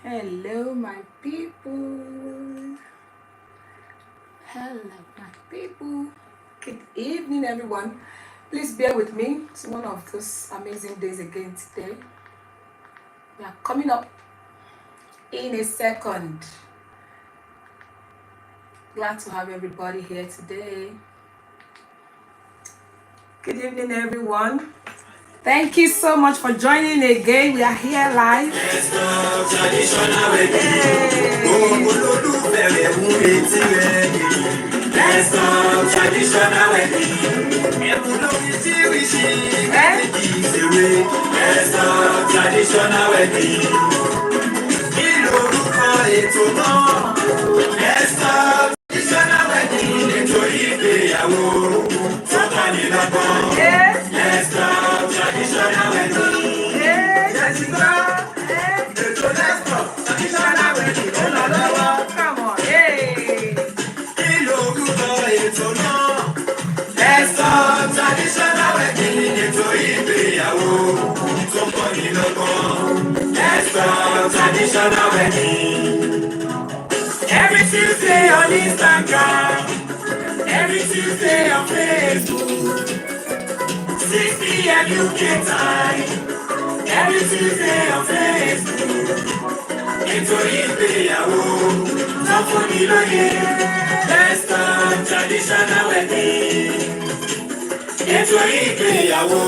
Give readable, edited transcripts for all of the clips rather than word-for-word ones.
Hello, my people. Hello, my people. Good evening, everyone. Please bear with me. It's one of those amazing days again today. We are coming up in a second. Glad to have everybody here today. Good evening, everyone. Thank you so much for joining again. We are here live. Let's go traditional wedding. Let's go traditional wedding. Let's go traditional wedding. Eto traditional wedding. Eto Igbeyawo. Let's go traditional wedding. Traditional wedding. Come on, Let's go traditional wedding. Eto Igbeyawo. Let's go traditional wedding. Every Tuesday on Instagram, every Tuesday on Facebook, 6 p.m. UK time, every Tuesday on Facebook. Eto Igbeyawo, tó fún mi lóye. Let's go traditional wedding. Eto Igbeyawo,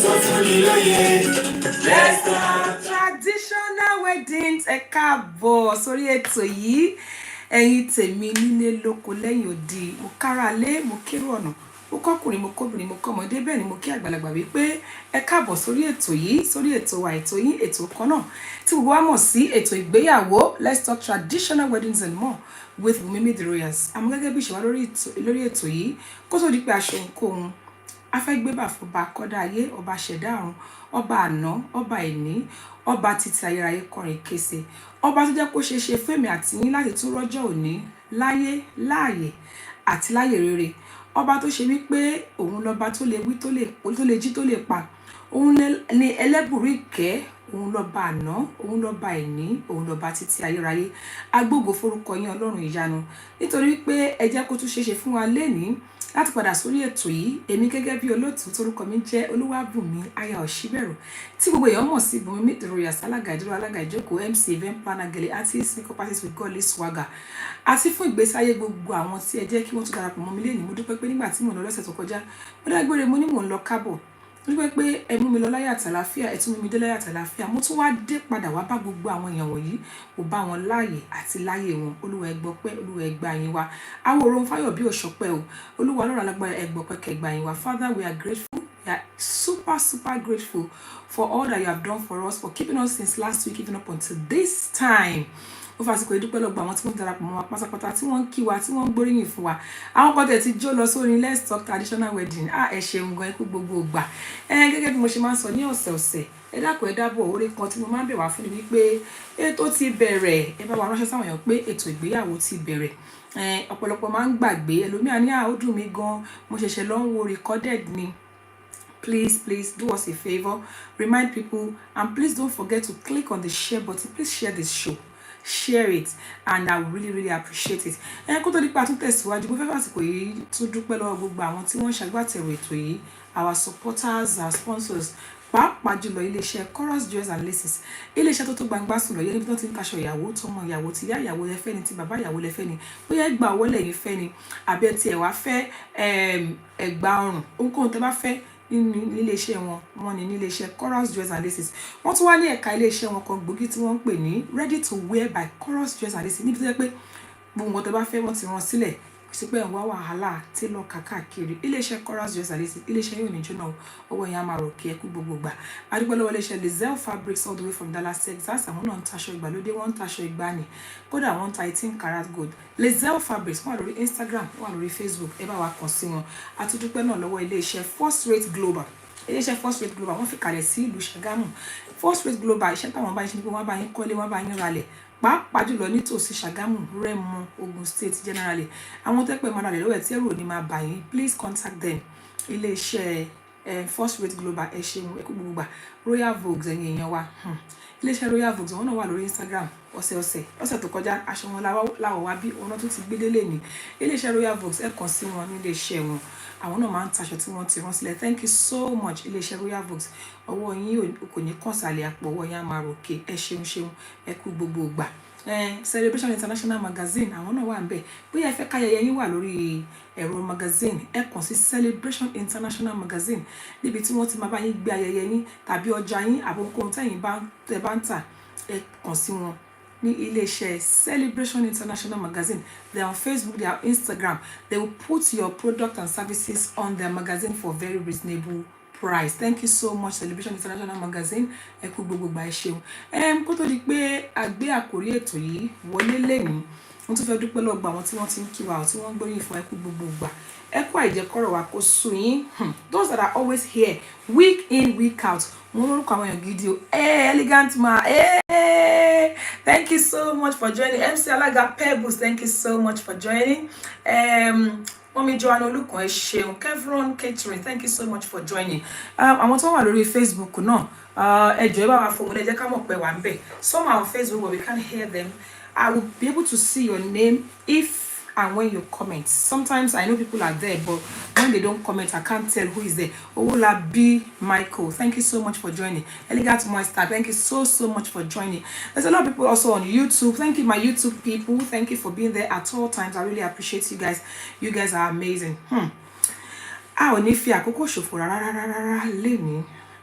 tó fún mi lóye. Let's go traditional weddings. Ẹ káàbọ̀ sórí ètò yìí. Ẹ̀yin tèmi nílé lóko lẹ́yìn odi, mo kára lé, mo kérò ọ̀nà, mo kọ́kùnrin, mo kóbìnrin, mo kọ́mọdé, bẹ́ẹ̀ ni mo kí àgbàlagbà wípé ẹ káàbọ̀ sórí ètò yìí, sórí ètò wa, ètò yín, ètò kan náà tí gbogbo wa mọ̀ sí ètò ìgbéyàwó. Let's talk traditional weddings and more with Wunmi the Royals. Àmọ́ gẹ́gẹ́ bí ìṣèwà lórí ètò yìí, kó tó di pé aṣọ ohunkóhun afẹ́gbébà fọba kọ́dá ayé, ọba ṣẹ̀dá ọ̀run, ọba àná, ọba ẹ̀ní, ọba títí ayérayé kọrin kése, ọba tó jẹ́ kó ṣe ṣe fẹ́mi àti yín láti tún rọ́jọ́ òní láyé láàyè àti láyè rere, ọba tó ṣe wípé òun lọ́ba tó lè wí tó lè jí tó lè pa, òun ni ẹlẹ́bùrú ìkẹ́, òun lọ́ba àná, òun lọ́ba ẹ̀ní, òun lọ́ba títí ayérayé. Agbógo forúkọ yín Ọlọ́run ìyanu, nítorí pé ẹ jẹ́ kó tún ṣe fún wa lénìí láti padà sórí ètò yìí. Èmi gẹ́gẹ́ bí olóòtú torúkọ mi jẹ́ Olúwabùnmi aya Òṣìbẹ̀rù, tí gbogbo èèyàn mọ̀ sí Wunmi the Royals, alága ìdúró, alága ìjókòó, MC, event planner, gẹ̀lẹ́ artist, makeup artist with godly swagger, àti fún ìgbésí ayé gbogbo àwọn tí ẹ jẹ́ kí wọ́n tún darapọ̀ mọ́ mi lénìí. Mo dúpẹ́ pé nígbà tí mo lọ lọ́sẹ̀ tó kọjá, mo dágbére, mo ní mò ń lọ kábọ̀. Mo dúpẹ́ pé ẹ mú mi lọ láyọ̀ àtàlàáfíà, ẹ tún mú mi dé láyọ̀ àtàlàáfíà. Mo tún wá dé padà wá bá gbogbo àwọn èèyàn wọ̀nyí, mo bá wọn láàyè àti láyè wọn. Olúwa ẹ gbọpẹ́, Olúwa ẹ gbà yín wá. Àwòrán fáyọ̀ bí òṣọpẹ́ o. Olúwa Ọlọ́run alágbára ẹ gbọpẹ́ kẹ́ gbà yín wá. Father, we are grateful. We are super grateful for all that you have done for us, for keeping us since last week, even up until this time. Ó fàsìkò ìdúpẹ́ lọ́gbà àwọn tí wọ́n darapọ̀ mọ́ wa pátápátá, tí wọ́n ń kí wa, tí wọ́n ń gbóríyìn fún wa. Àwọn kan tẹ̀ ti jó lọ sórí Let's Talk Traditional Wedding. Ẹ ṣeun gan, ẹ kú gbogbo ìgbà. Gẹ́gẹ́ bí mo ṣe máa ń sọ ní ọ̀sẹ̀ọ̀sẹ̀, ẹ dákun ẹ dábọ̀, oore kan tí mo máa ń bẹ̀ wá fún ni wípé ètò ti bẹ̀rẹ̀. Ẹ bá wa ránṣẹ́ sáwọn èèyàn pé ètò ìgbéyàwó ti bẹ̀rẹ̀. Ọ̀pọ̀lọpọ̀ máa ń gbàgbé, ẹlòmíà ní ó dùn mí gan, mo ṣẹ̀ṣẹ̀ lọ ń wo recorded ni. Please do us a favor, remind people, and please don't forget to click on the share button. Please share this show. Share it, and I really appreciate it. Kó tó di pa tún tẹ̀síwájú, mo fẹ́ fàsìkò yìí tún dúpẹ́ lọ́wọ́ gbogbo àwọn tí wọ́n ṣagbátẹrù ètò yìí, our supporters, our sponsors, pàápàá jùlọ iléeṣẹ́ Chorus Jewels and Laces, iléeṣẹ́ tó gbangba sùn lọ yẹ níbi tó ti ń kaṣọ ìyàwó, tọmọ ìyàwó, ti ìyá ìyàwó lẹ fẹ́ ni, ti bàbá ìyàwó lẹ fẹ́ ni, bóyá ẹgbà ọwọ́ lẹ́yìn fẹ́ ni, àbí ẹ ti ẹ̀ wá fẹ́ ẹgbà ọrùn, ohunkóhun tẹ́ bá fẹ́ nílé iṣẹ́ wọn ní nílé iṣẹ́ Chorus Jewels and Laces. Wọ́n tún wá ní ẹ̀ka ilé iṣẹ́ wọn kan gbòógì tí wọ́n ń pè ní Ready to Wear by Chorus Jewels and Laces, níbi tó jẹ́ pé gbogbo nǹkan tó bá fẹ́ wọ́n ti rán sílẹ̀, sí pé ń wá wàhálà tí lọ kàkàkiri. Ilé iṣẹ́ Chorus Jewels and Laces, ilé iṣẹ́ yóò ní jóná, ọwọ́ yẹn á máa rò kí ẹ kú gbogbo gbà. Adúpẹ́ lọ́wọ́ ilé iṣẹ́ Lizelle Fabrics all the way from Dallas, Texas. Àwọn náà ń taṣọ ìgbàlódé, wọ́n ń taṣọ ìgbàanì, kódà wọ́n ń ta 18 karat gold. Lizelle Fabrics wà lórí Instagram, wà lórí Facebook, ẹ bá wa kàn sí wọn. Àtúndúpẹ́ náà lọ́wọ́ ilé iṣẹ́ First Rate Global. Iléeṣẹ́ First Rate Global wọ́n fi kalẹ̀ sí ìlú Ṣàgámù. First Rate Global iṣẹ́ táwọn bá ń ṣe ni pé wọ́n bá yín kọ́lé, wọ́n bá yín ralẹ̀, pàápàá jùlọ nítòsí Ṣàgámù, Rẹ́mọ, Ogun State generally. Àwọn tẹ́pẹ́ máa ralẹ̀ lọ́wọ́ ẹ̀ tí ẹ̀rù ò ní máa bà yín, please contact them. Iléeṣẹ́ First Rate Global ẹ ṣeun, ẹ kú gbogbo gbà. Royal Vogues ẹ̀yin èèyàn wa, iléeṣẹ́ Royal Vogues wọn náà wà lórí Instagram ọ̀sẹ̀ tó kọjá aṣọ wọn láwọ̀ wá bí wọn tún ti gbé délé ní iléeṣẹ́ Royal Vogues ẹ kàn sí wọn ní iléeṣẹ́ wọn àwọn náà máa ń taṣọ tí wọ́n ti rán sílẹ̀. Thank you so much iléeṣẹ́ Royal Vogues, ọwọ́ yín kò ní kàn sálẹ̀ àpò, ọwọ́ yín á máa ròkè. Ẹ ṣeun ẹ kú gbogbo ìgbà. Celebration International Magazine àwọn náà wà ń bẹ̀, bóyá ẹ fẹ́ káyẹyẹ yín wà lórí ẹ̀rọ magazine ẹ kàn sí Celebration International Magazine níbi tí wọ́n ti máa bá yín gbé ayẹyẹ yín tàbí ọjà yín àbókòun tẹ̀yìn bá ń tà, ẹ kàn sí wọn ní iléeṣẹ́ Celebration International Magazine. They are on Facebook, they are on Instagram. They will put your product and services on their magazine for very reasonable price. Thank you so much Celebration International Magazine. Ẹ kú gbogbo ìgbà, ẹ ṣeun. Kó tó di pé a gbé àkórí ètò yìí wọlé lẹ́yìn, wọ́n tún fẹ́ dúpẹ́ lọ́gbà àwọn tí wọ́n ti ń kí wa tí wọ́n ń gbóríyìn fún ẹ kú gbogbo ìgbà. Ẹ kú àìjẹkọ́rọ̀ wa kó sú yín. Those that are always here week in week out, mo lórúkọ àwọn èèyàn gidi o. Elegant ma, thank you so much for joining. MC Alaga Pebbles, thank you so much for joining. Mommy Joanna Olùkọ́ ẹ ṣeun. Kevron Catering, thank you so much for joining. Àwọn tó wà lórí Facebook náà, ẹ jọ̀ọ́ ẹ bá wa fòun ẹ jẹ́ ká mọ̀ pé wà ń bẹ̀. Some are on Facebook but we can't hear them. I will be able to see your name if and when you comment. Sometimes I know people are there, but when they don't comment, I can't tell who is there. Owolabi Michael, thank you so much for joining. Elegant Moistar, thank you so much for joining. There's a lot of people also on YouTube. Thank you, my YouTube people. Thank you for being there at all times. I really appreciate you guys. You guys are amazing. A ò ní fi àkókò ṣòfò rárá lénìí.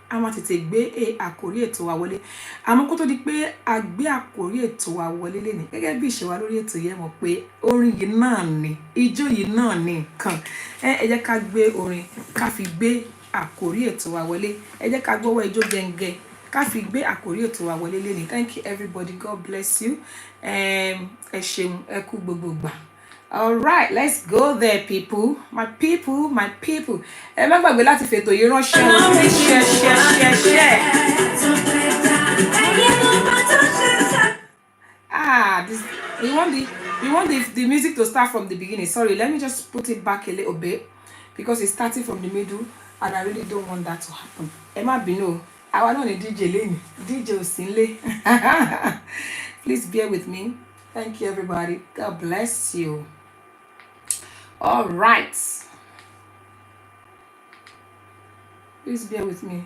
A máa tètè gbé àkórí ètò wa wọlé. Àmọ́ kó tó di pé a gbé àkórí ètò wa wọlé lénìí, gẹ́gẹ́ bí ìṣe wa lórí ètò yẹn mọ̀ pé orin yìí náà ni, ijó yìí náà ni nǹkan. Ẹ jẹ́ ká gbé orin ká fi gbé àkórí ètò wa wọlé. Ẹ jẹ́ ká gbọ́wọ́ ijó gẹ́ngẹ́ ká fi gbé àkórí ètò wa wọlé lénìí. Thank you everybody, God bless you. Ẹ ṣeun, ẹ kú gbogbo ìgbà. All right, let's go there, people. My people. Ẹ má gbàgbé láti fètò yìí ránṣẹ́ o. Share. We want the music to start from the beginning. Sorry, let me just put it back a little bit because it's starting from the middle and I really don't want that to happen. Ẹ má bínú, àwa náà ni DJ lẹ́yìn. DJ ò sí nílé. Please bear with me. Thank you, everybody. God bless you. All right. Please bear with me.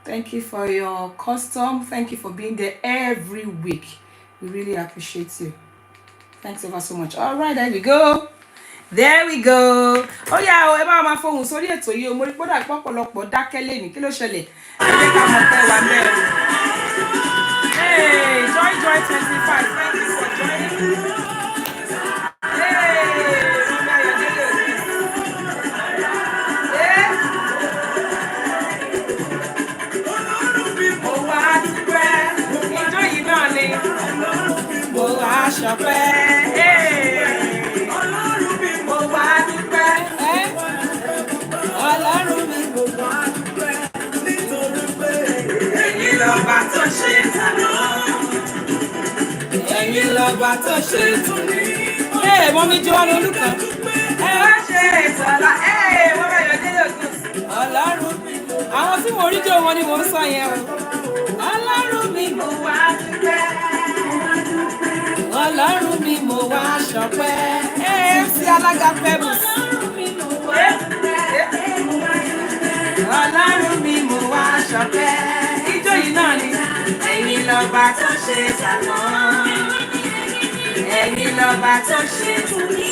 Thank you for your custom. Thank you for being there every week. We really appreciate you. Thanks ever so much. All right, there we go. Oh yeah, ẹ bá máa fohùn sórí ètò yìí o. Mo rí gbọ́dọ̀ pọ̀pọ̀lọpọ̀ dákẹ́ lẹ́ni. Kí ló ṣẹlẹ̀? Ẹ jẹ́ ká mọ̀ pé wà ńbẹ̀ o. Hey, Joy 25. Thank you for joining. Ẹ̀yin lọ́ba tó ṣe tún ní. Mommy Joanna Olùkọ́. Ẹ wá ṣe ìtọ́lá. Wọ́n bá yọ délé ògùn. Ọlọ́run mi. Àwọn tí mo rí jọ wọn ni mo ń sọ yẹn o. Ọlọ́run mi mo wá dúpẹ́. Ọlọ́run mi mo wá ṣọpẹ́. MC Alaga Pebbles. Ọlọ́run mi mo wá dúpẹ́. Ọlọ́run mi mo wá ṣọpẹ́. Ijó yìí náà ni. Ẹ̀yin lọ́ba tó ṣe tàná. Ẹ̀yin lọ́ba tó ṣe tòní.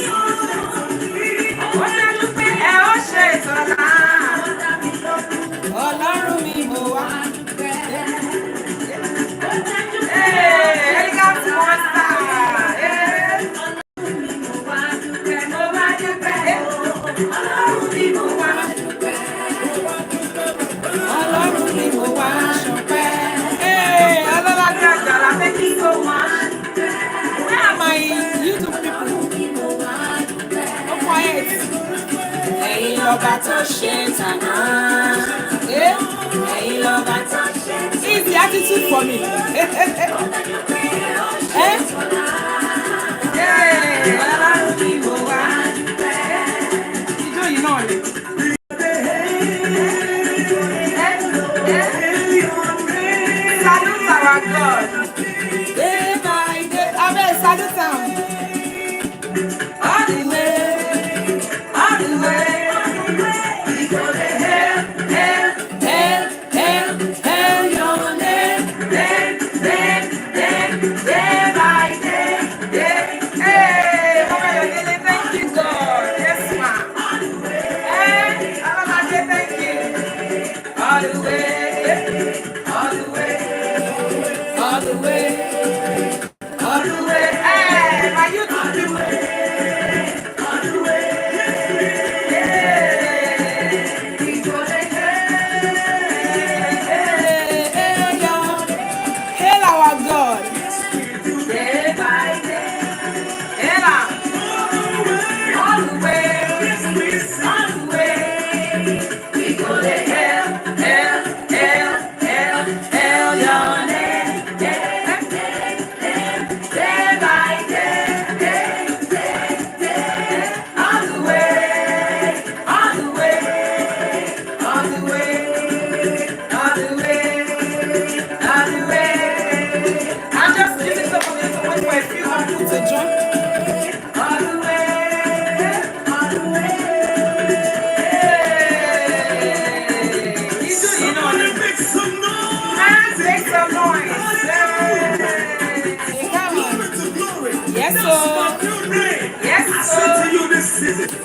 Ó dájú pé ẹ ó ṣe ìtọ́lá. Ọlọ́run mi mo wá dúpẹ́. Ẹ̀ka tí wọ́n sá. Ọlọ́run mi mo wá dúpẹ́. Mo wá dúpẹ́. Ọlọ́run mi mo wá dúpẹ́. Ọlọ́run mi mo wá ṣọpẹ́. Ọlọ́lá bí àjàlá, thank you so much. Where are my YouTube people? Oh, quiet. Ẹ̀yin lọ́ba tó ṣe tàná. Ẹ̀yin lọ́ba tó ṣe tàná. It's the attitude for me. Ọlọ́run mi mo wá dúpẹ́. Ijó yìí náà ni.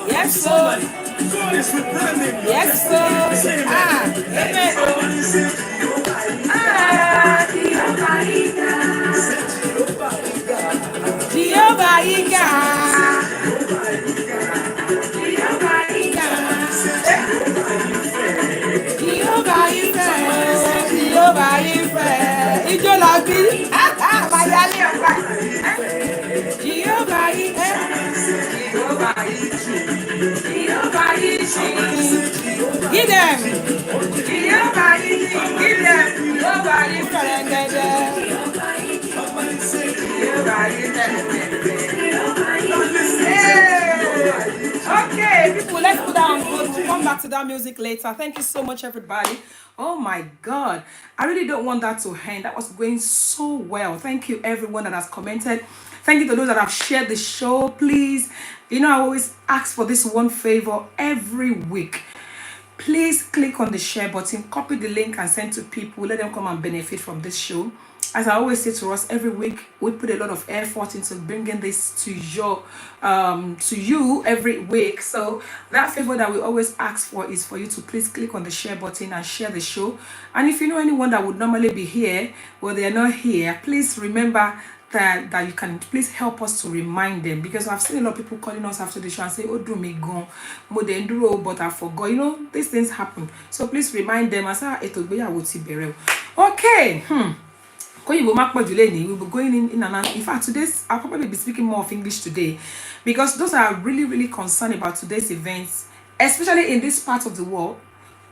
Yes, sir. God is rebranding you. Yes, sir. Amen. Jehovah Ika. Jehovah Ika. Jehovah Ika. Jehovah Ika. Ijo labi. Mayale ọba. Jehovah Ika. Jehovah Ika. Jehovah Ika. Give them. Jehovah Ika. Give them. Jehovah Ika. Jehovah Ika. Okay, people, let's put that on hold. We'll come back to that music later. Thank you so much, everybody. Oh my God, I really don't want that to end. That was going so well. Thank you, everyone that has commented. Thank you to those that have shared the show. Please, I always ask for this one favor every week. Please click on the share button, copy the link and send to people. Let them come and benefit from this show. As I always say to us, every week we put a lot of effort into bringing this to you every week. So that favor that we always ask for is for you to please click on the share button and share the show. And if you know anyone that would normally be here, well, they are not here, please remember that you can please help us to remind them, because I've seen a lot of people calling us after the show and say, oh, do me go, but I forgot. These things happen. So please remind them. As Eto Igbeyawo ti bẹ̀rẹ̀. Okay. We'll be going in and out. In fact, I'll probably be speaking more of English today, because those are really, really concerned about today's events, especially in this part of the world,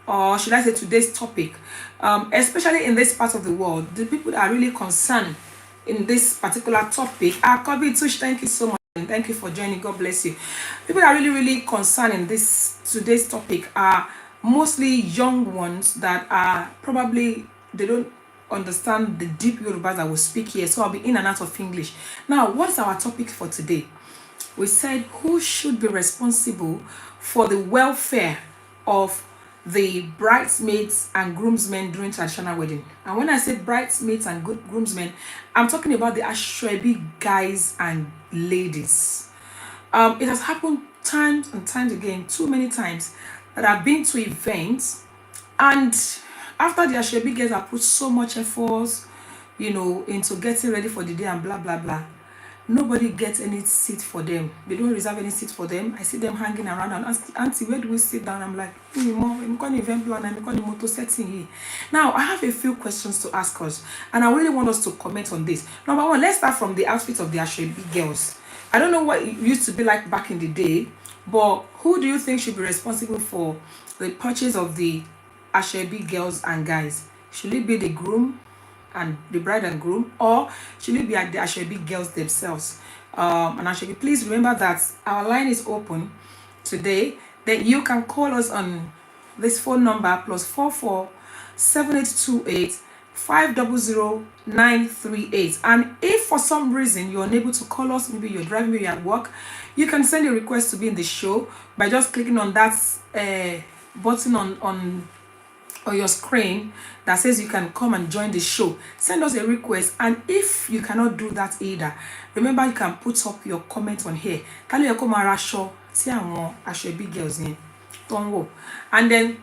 or should I say today's topic, especially in this part of the world. The people that are really concerned in this particular topic are Kobe Tush. Thank you so much. And thank you for joining. God bless you. People that are really, really concerned in today's topic are mostly young ones that are probably, they don't understand the deep Yorubas that we speak here, so I'll be in and out of English. Now, what's our topic for today? We said, who should be responsible for the welfare of the bridesmaids and groomsmen during traditional wedding? And when I say bridesmaids and groomsmen, I'm talking about the Ashwebi guys and ladies. It has happened times and times again, too many times, that I've been to events, and after the Ashwebi girls have put so much effort, into getting ready for the day and blah, blah, blah, nobody gets any seat for them. They don't reserve any seat for them. I see them hanging around and ask, Auntie, where do we sit down? I'm like, I'm going to event plan, I'm going to motor setting here. Now, I have a few questions to ask us, and I really want us to comment on this. Number one, let's start from the outfit of the Ashwebi girls. I don't know what it used to be like back in the day, but who do you think should be responsible for the purchase of the Ashwebi girls and guys? Should it be the groom and the bride and groom, or should it be the Ashwebi girls themselves? And Ashwebi, please remember that our line is open today, that you can call us on this phone number +44 7828 500 938. And if for some reason you're unable to call us, maybe you're driving, maybe you're at work, you can send a request to be in the show by just clicking on that button on your screen that says you can come and join the show. Send us a request, and if you cannot do that either, remember you can put up your comment on here. Can you come and show see Ashwebi girls in Tongo? And then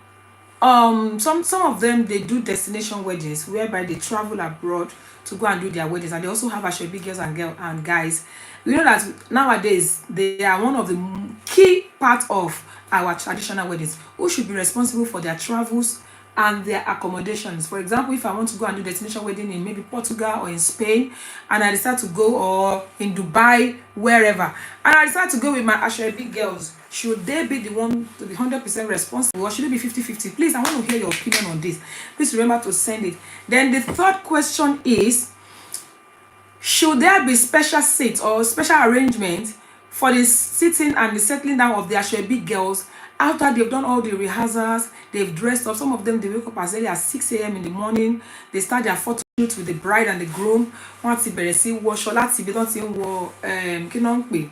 some of them, they do destination weddings whereby they travel abroad to go and do their weddings, and they also have Ashwebi girls and guys. We know that nowadays they are one of the key part of our traditional weddings. Who should be responsible for their travels and their accommodations? For example, if I want to go and do destination wedding in maybe Portugal or in Spain, and I decide to go, or in Dubai, wherever, and I decide to go with my Ashwebi girls, should they be the one to be 100% responsible, or should it be 50-50? Please, I want to hear your opinion on this. Please remember to send it. Then the third question is, should there be special seats or special arrangement for the sitting and the settling down of the Ashwebi girls after they've done all the rehearsals, they've dressed up? Some of them, they wake up as early as 6 a.m. in the morning. They start their photo shoot with the bride and the groom. Wọ́n ti bẹ̀rẹ̀ sí wọ aṣọ láti ibi tán ti ń wọ kí náà ń pè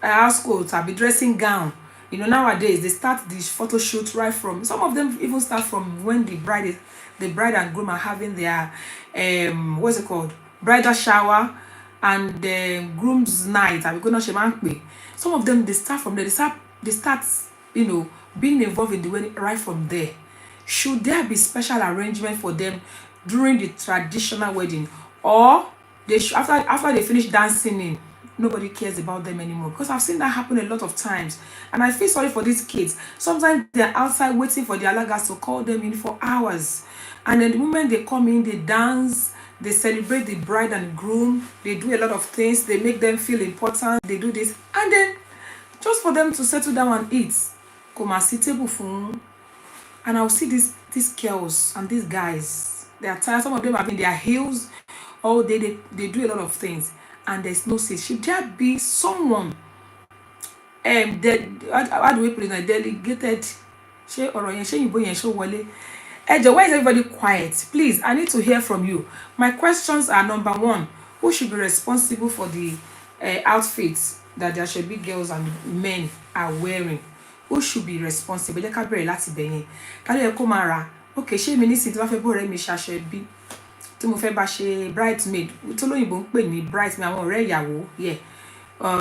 house coat àbí dressing gown. Nowadays they start the photo shoot right from, some of them even start from when the bride and groom are having their what's it called, bridal shower and groom's night. Some of them, they start from there. They start they start, being involved in the wedding right from there. Should there be special arrangement for them during the traditional wedding, or after they finish dancing in, nobody cares about them anymore? Because I've seen that happen a lot of times, and I feel sorry for these kids. Sometimes they're outside waiting for their alagas to call them in for hours, and then the moment they come in, they dance, they celebrate the bride and groom, they do a lot of things, they make them feel important, they do this, and then just for them to settle down and eat, come and sit table fún. And I'll see these girls and these guys, they are tired. Some of them have in their heels all day. They do a lot of things, and there's no say. Should there be someone, that, how do we put it, like, delegated? Ṣé ọ̀rọ̀ yẹn, ṣé ìbò yẹn ṣó wọlé? Why is everybody quiet? Please, I need to hear from you. My questions are: number one, who should be responsible for the outfits that the Asoebi girls and men are wearing? Who should be responsible? Jẹ́ ká bẹ̀rẹ̀ láti bẹ̀ yẹn. Ká ló yẹ kó máa ra? Okay, ṣé mi nísìnyí tí wọ́n fẹ́ bọ̀rẹ́ mi ṣe Asoebi, tí mo fẹ́ bá ṣe bridesmaid, tó lóyìnbó ń pè ní bridesmaid, àwọn ọ̀rẹ́ ìyàwó,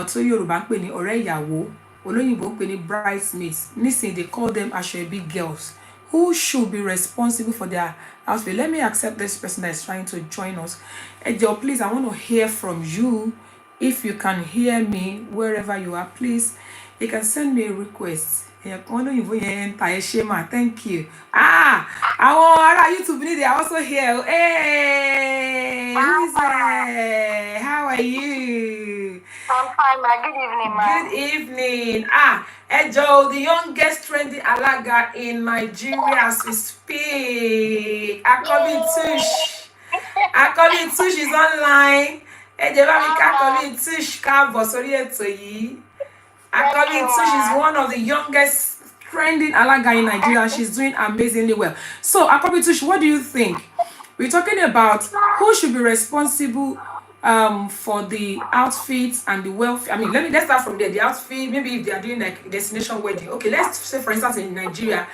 tó Yorùbá ń pè ní ọ̀rẹ́ ìyàwó, olóyìnbó ń pè ní bridesmaids. Nísìnyí they call them Asoebi girls. Who should be responsible for their outfit? Let me accept this person that is trying to join us. Please, I want to hear from you. If you can hear me wherever you are, please, you can send me a request. Thank you. Àwọn ará YouTube they are also here. Hey, who is there? How are you? I'm fine, ma. Good evening, ma. Good evening. Ejo, the youngest trending alaga in Nigeria as we speak. Akobi Tush is online. Ejo, Akobi Tush káàbọ̀ sórí ètò yìí. Akobi Tush is one of the youngest trending alaga in Nigeria. She's doing amazingly well. So, Akobi Tush, what do you think? We're talking about who should be responsible for the outfits and the wealth. I mean, let's start from there. The outfit, maybe if they are doing like a destination wedding. Okay, let's say for instance in Nigeria,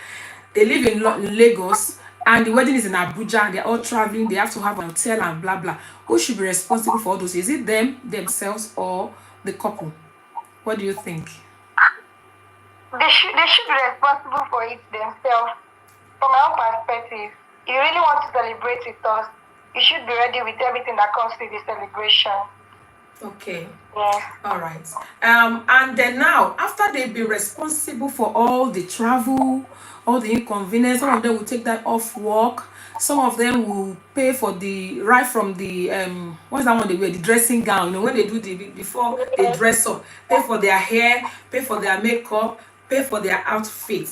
they live in Lagos and the wedding is in Abuja. They're all traveling. They have to have a hotel and blah blah. Who should be responsible for all those? Is it themselves, or the couple? What do you think? They should be responsible for it themselves. From my own perspective, if you really want to celebrate with us, you should be ready with everything that comes with the celebration. Okay. Yes. All right. And then now, after they've been responsible for all the travel, all the inconvenience, some of them will take that off work. Some of them will pay for the right from the what's that one they wear, the dressing gown. When they do before they dress up, pay for their hair, pay for their makeup, pay for their outfit.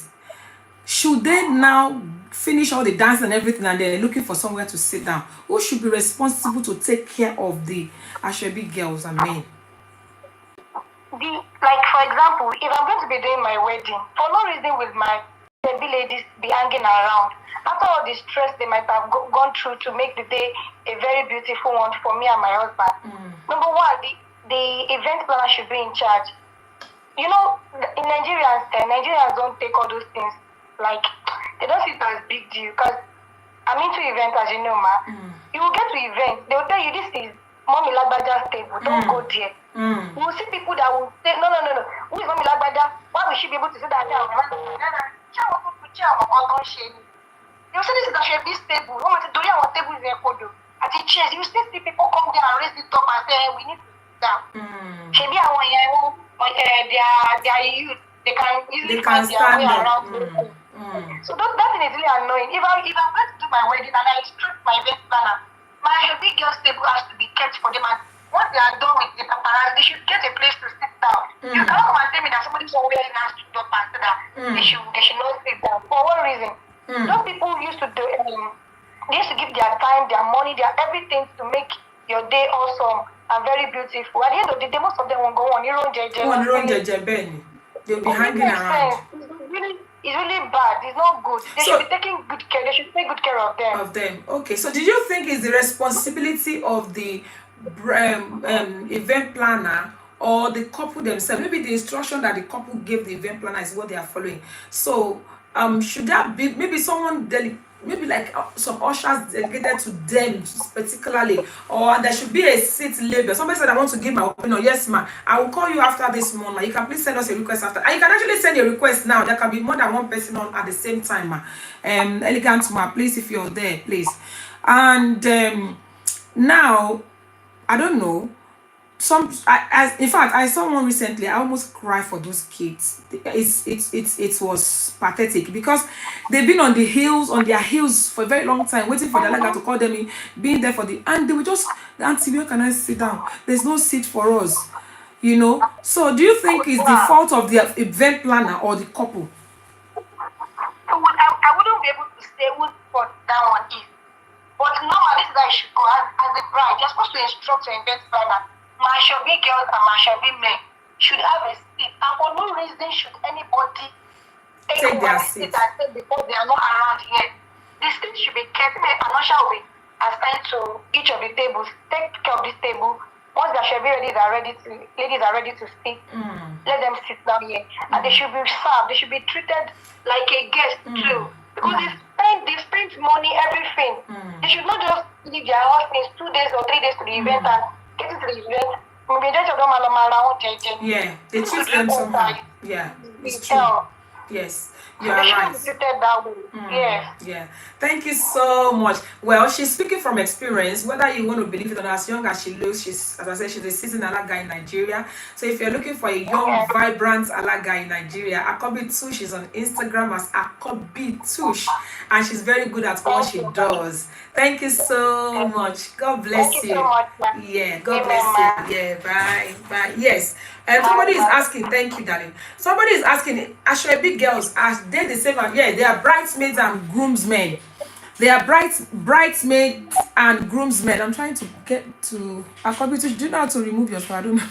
Should they now finish all the dance and everything and they're looking for somewhere to sit down? Who should be responsible to take care of the Asoebi girls and men? Like for example, if I'm going to be doing my wedding, for no reason will my baby ladies be hanging around. After all the stress they might have gone through to make the day a very beautiful one for me and my husband. Number one, the event planner should be in charge. In Nigerians don't take all those things like, they don't see it as big deal, because I'm into events, as you know, ma. You will get to events, they will tell you this is Mommy Lagbaja's table, don't go there. You will see people that will say, no, who is Mommy Lagbaja? Why will she be able to say that? You will say this is Asoebi's table. Our table is there. At the chairs, you still see people come there and raise it up and say, we need to sit down. Their youth, they can easily find their way around. So that thing is really annoying. If I'm going to do my wedding and I instruct my event planner, my Asoebi girls table has to be kept for them, and once they are done with the paparazzi, they should get a place to sit down. You cannot come and tell me that somebody somewhere has stood up and said that they should not sit down. For what reason? Those people used to do they used to give their time, their money, their everything to make your day awesome and very beautiful. At the end of the day, most of them won't go on. They'll be hanging around. It's really bad. It's not good. They should be taking good care. They should take good care of them. Okay. So, did you think it's the responsibility of the event planner or the couple themselves? Maybe the instruction that the couple gave the event planner is what they are following. So, should that be maybe someone maybe like some ushers dedicated to them particularly, or there should be a seat label. Somebody said, I want to give my opinion. Yes, ma. I will call you after this month. You can please send us a request after. And you can actually send a request now. There can be more than one person on at the same time, ma. Elegant ma, please, if you're there, please. And now, I don't know. In fact, I saw one recently. I almost cried for those kids. It was pathetic because they've been on their heels for a very long time, waiting for the Alaga to call them in, being there for and they were just, Auntie, where can I sit down? There's no seat for us, you know. So, do you think it's the fault of the event planner or the couple? I wouldn't be able to say whose fault that one is, but normally this is how you should go as a bride. You're supposed to instruct your event planner. My shall be girls and my shall be men should have a seat, and for no reason should anybody take their seat and say because they are not around here. The seat should be kept. An usher will assign to each of the tables. Take care of this table. Once the shall be ladies are ready to sit, let them sit down here, and they should be served. They should be treated like a guest too, because they spend money, everything. They should not just leave their house in 2 days or 3 days to the event and get into the event. Yeah, they choose them somehow. Yeah, it's true. Yes, you are right. Yeah. Thank you so much. Well, she's speaking from experience. Whether you want to believe it or not, as young as she looks, she's, as I said, she's a seasoned Alaga in Nigeria. So if you're looking for a young, vibrant Alaga in Nigeria, Akobi Tush is on Instagram as Akobi Tush, and she's very good at what she does. Thank you so much. God bless you. Yeah, God bless you. Yeah, bye. Yes. Somebody is asking, thank you, darling. Somebody is asking, Ashwebi girls, are they the same? Yeah, they are bridesmaids and groomsmen. They are bridesmaids and groomsmen. I'm trying to get to Akobi. Do you know how to remove your phone? I don't know.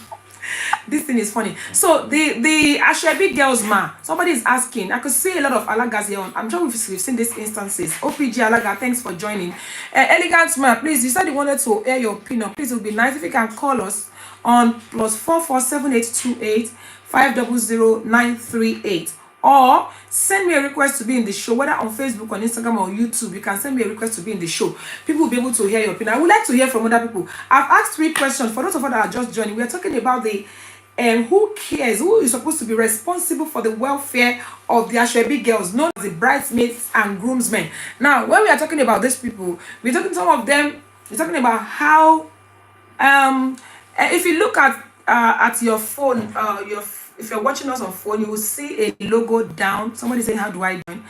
This thing is funny. So the Ashwebi girls, ma. Somebody is asking. I could see a lot of Alagas here. I'm sure we've seen these instances. OPG Alaga, thanks for joining. Elegant ma, please. You said you wanted to air your opinion. Please, it would be nice if you can call us on +447828 500938, or send me a request to be in the show, whether on Facebook, on Instagram, or YouTube. You can send me a request to be in the show. People will be able to hear your opinion. I would like to hear from other people. I've asked 3 questions. For those of us that are just joining, we are talking about the who cares, who is supposed to be responsible for the welfare of the Ashwebi girls, known as the bridesmaids and groomsmen. Now, when we are talking about these people, we're talking some of them. We're talking about how if you look at your phone, if you're watching us on phone, you will see a logo down. Somebody saying, how do I join?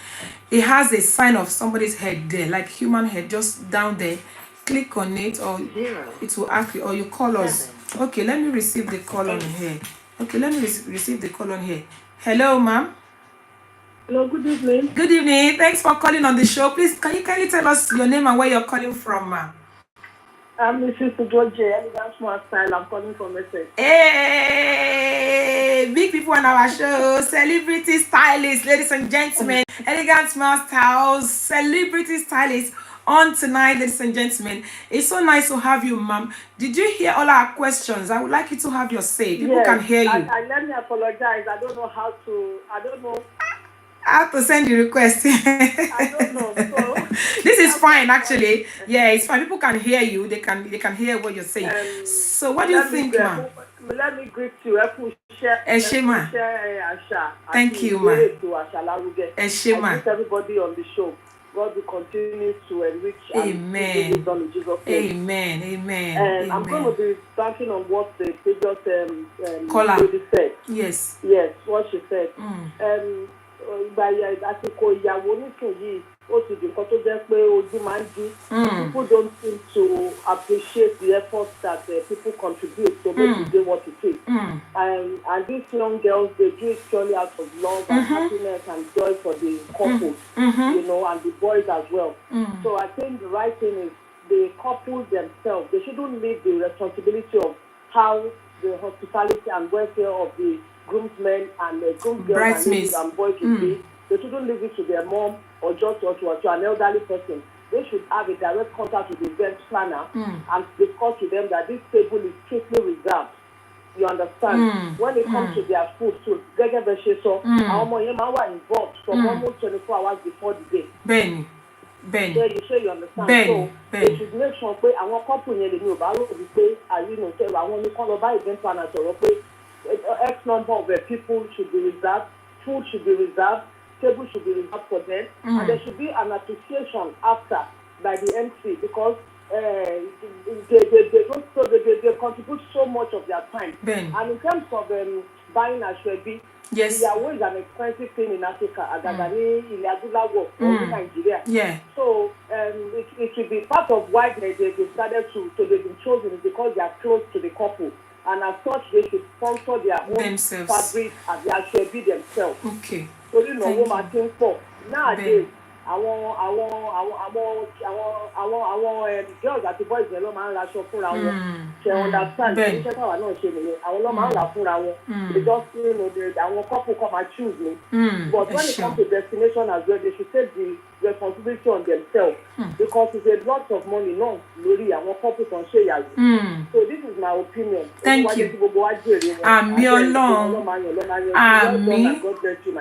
It has a sign of somebody's head there, like human head, just down there. Click on it, or it will ask you, or you call us. Okay, let me receive the call on here. Okay, let me receive the call on here. Hello, ma'am. Hello, good evening. Good evening. Thanks for calling on the show. Please, can you kindly tell us your name and where you're calling from, ma'am? I'm Mrs. Ugoje, Elegant Smart Style. I'm calling from Essex. Hey, big people on our show, celebrity stylists, ladies and gentlemen, Elegant Smart Styles, celebrity stylists on tonight, ladies and gentlemen. It's so nice to have you, ma'am. Did you hear all our questions? I would like you to have your say. People can hear you. Let me apologize. I don't know how to. I don't know. I have to send the request. I don't know. So this is fine, actually. Yeah, it's fine. People can hear you. They can hear what you're saying. So, what do you think, ma'am? Let me greet you. Eshema. Thank you, ma'am. Eshema. Greet everybody on the show. God will continue to enrich. Amen. And Amen. Amen. I'm going to be banking on what the previous lady said. Yes. Yes, what she said. Àsìkò ìyàwó nísìnyí ó ti di nǹkan tó jẹ́ pé ojú máa ń dí. People don't seem to appreciate the efforts that people contribute to make it do what it is. And these young girls, they do it purely out of love and happiness and joy for the couple, you know, and the boys as well. So I think the right thing is the couple themselves, they shouldn't leave the responsibility of how the hospitality and welfare of the groomsmen and groomsgirls and boys should be. They shouldn't leave it to their mom or just to an elderly person. They should have a direct contact with the event planner and discuss with them that this table is strictly reserved. You understand? When it comes to their food too, our mom are involved from almost 24 hours before the day. Ben. You understand? Ben. So Ben. they should make sure pé àwọn couple yẹn lè ní òbá rò wípé àyínú tẹ àwọn nìkan lọ bá event planner sọ̀rọ̀ pé X number of people should be reserved, food should be reserved, table should be reserved for them, and there should be an appreciation after by the MC because they contribute so much of their time. Ben. And in terms of buying ashwebi, yes, ìyàwó is an expensive thing in Africa, àgàgà ní ilẹ̀ adúláwọ̀ or in Nigeria. Yeah. So it should be part of why they decided they've been chosen is because they are close to the couple. And as such, they should sponsor their own themselves. fabric and they actually themselves. Okay. So you know what I'm saying for nowadays. Àwọn girls àti boys yẹn ló máa ń raṣọ fúnra wọn. Ṣe understand? Iṣẹ́ táwa náà ṣe nìyẹn. Àwọn ló máa ń rà fúnra wọn. They just àwọn couple come and choose me. But when it comes to destination as well, they should take the responsibility on themselves because it's a lot of money no lórí àwọn couple kan ṣe ìyàwó. So this is my opinion. Thank you. Àmì Ọlọ́run.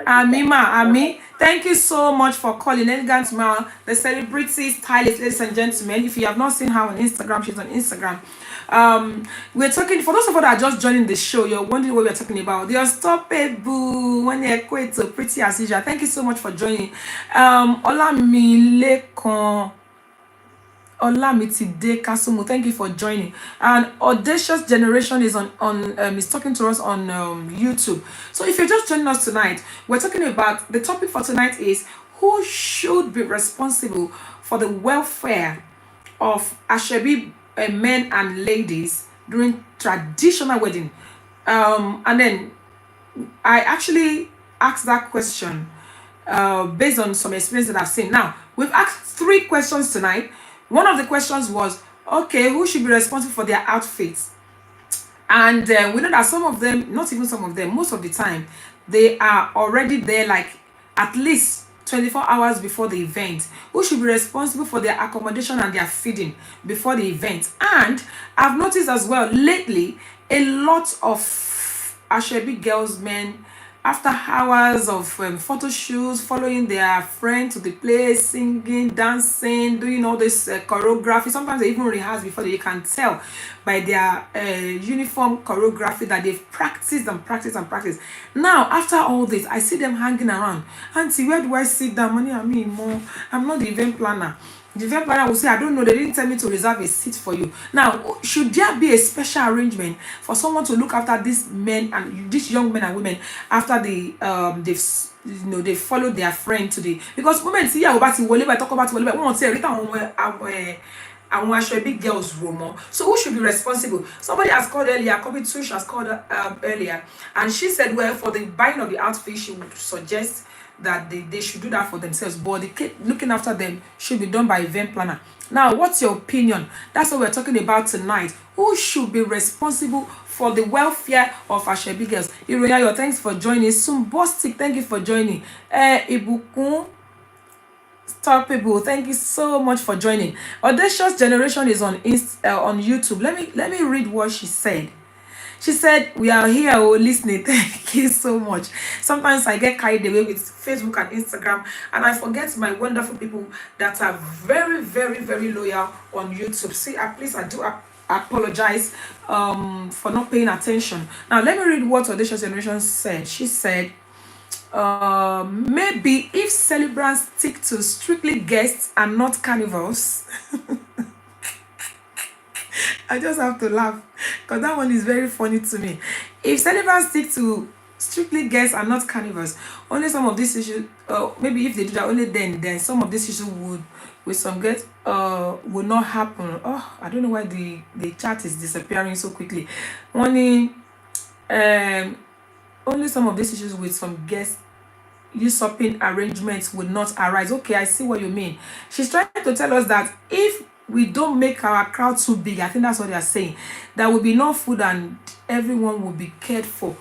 Àmì ma. Àmì. Thank you so much for calling Elegant Ma, the celebrity stylist, ladies and gentlemen. If you have not seen her on Instagram, she's on Instagram. We're talking, for those of you that are just joining the show, you're wondering what we're talking about. The Unstoppable, when you equate to Pretty as usual. Thank you so much for joining. Olamide Kasumu, thank you for joining. And Audacious Generation is is talking to us on YouTube. So if you're just joining us tonight, we're talking about, the topic for tonight is who should be responsible for the welfare of Ashebi men and ladies during traditional wedding. And then I actually asked that question based on some experience that I've seen. Now, we've asked 3 questions tonight. One of the questions was, okay, who should be responsible for their outfits? And we know that some of them, not even some of them, most of the time, they are already there like at least 24 hours before the event. Who should be responsible for their accommodation and their feeding before the event? And I've noticed as well, lately, a lot of Ashebi girls, men, after hours of photo shoots, following their friend to the place, singing, dancing, doing all this choreography. Sometimes they even rehearse before you can tell by their uniform choreography that they've practiced and practiced and practiced. Now, after all this, I see them hanging around. Auntie, where do I sit down? Money, I mean, more. I'm not the event planner. The event planner will say, I don't know, they didn't tell me to reserve a seat for you. Now, should there be a special arrangement for someone to look after these men and these young men and women after they followed their friend to the, because women see about it, talk about it, won't say big girls rumor. So who should be responsible? Somebody has called earlier, Kobe Tush has called earlier, and she said, well, for the buying of the outfit, she would suggest that they should do that for themselves, but looking after them should be done by event planner. Now, what's your opinion? That's what we're talking about tonight. Who should be responsible for the welfare of Ashebi girls? Iroyayo, thanks for joining. Sumbostic, thank you for joining. Ibukun Stoppable, thank you so much for joining. Audacious Generation is on YouTube. Let me read what she said. She said, we are here listening. Thank you so much. Sometimes I get carried away with Facebook and Instagram, and I forget my wonderful people that are very, very, very loyal on YouTube. See, please, I do apologize for not paying attention. Now, let me read what Audacious Generation said. She said, maybe if celebrants stick to strictly guests and not carnivals. I just have to laugh because that one is very funny to me. If celebrants stick to strictly guests and not carnivals, only some of these issues, maybe if they do that, only then some of these issues would, with some guests, would not happen. Oh, I don't know why the chat is disappearing so quickly. Only some of these issues with some guests usurping arrangements would not arise. Okay, I see what you mean. She's trying to tell us that if we don't make our crowd too big, I think that's what they are saying, there will be no food and everyone will be cared for.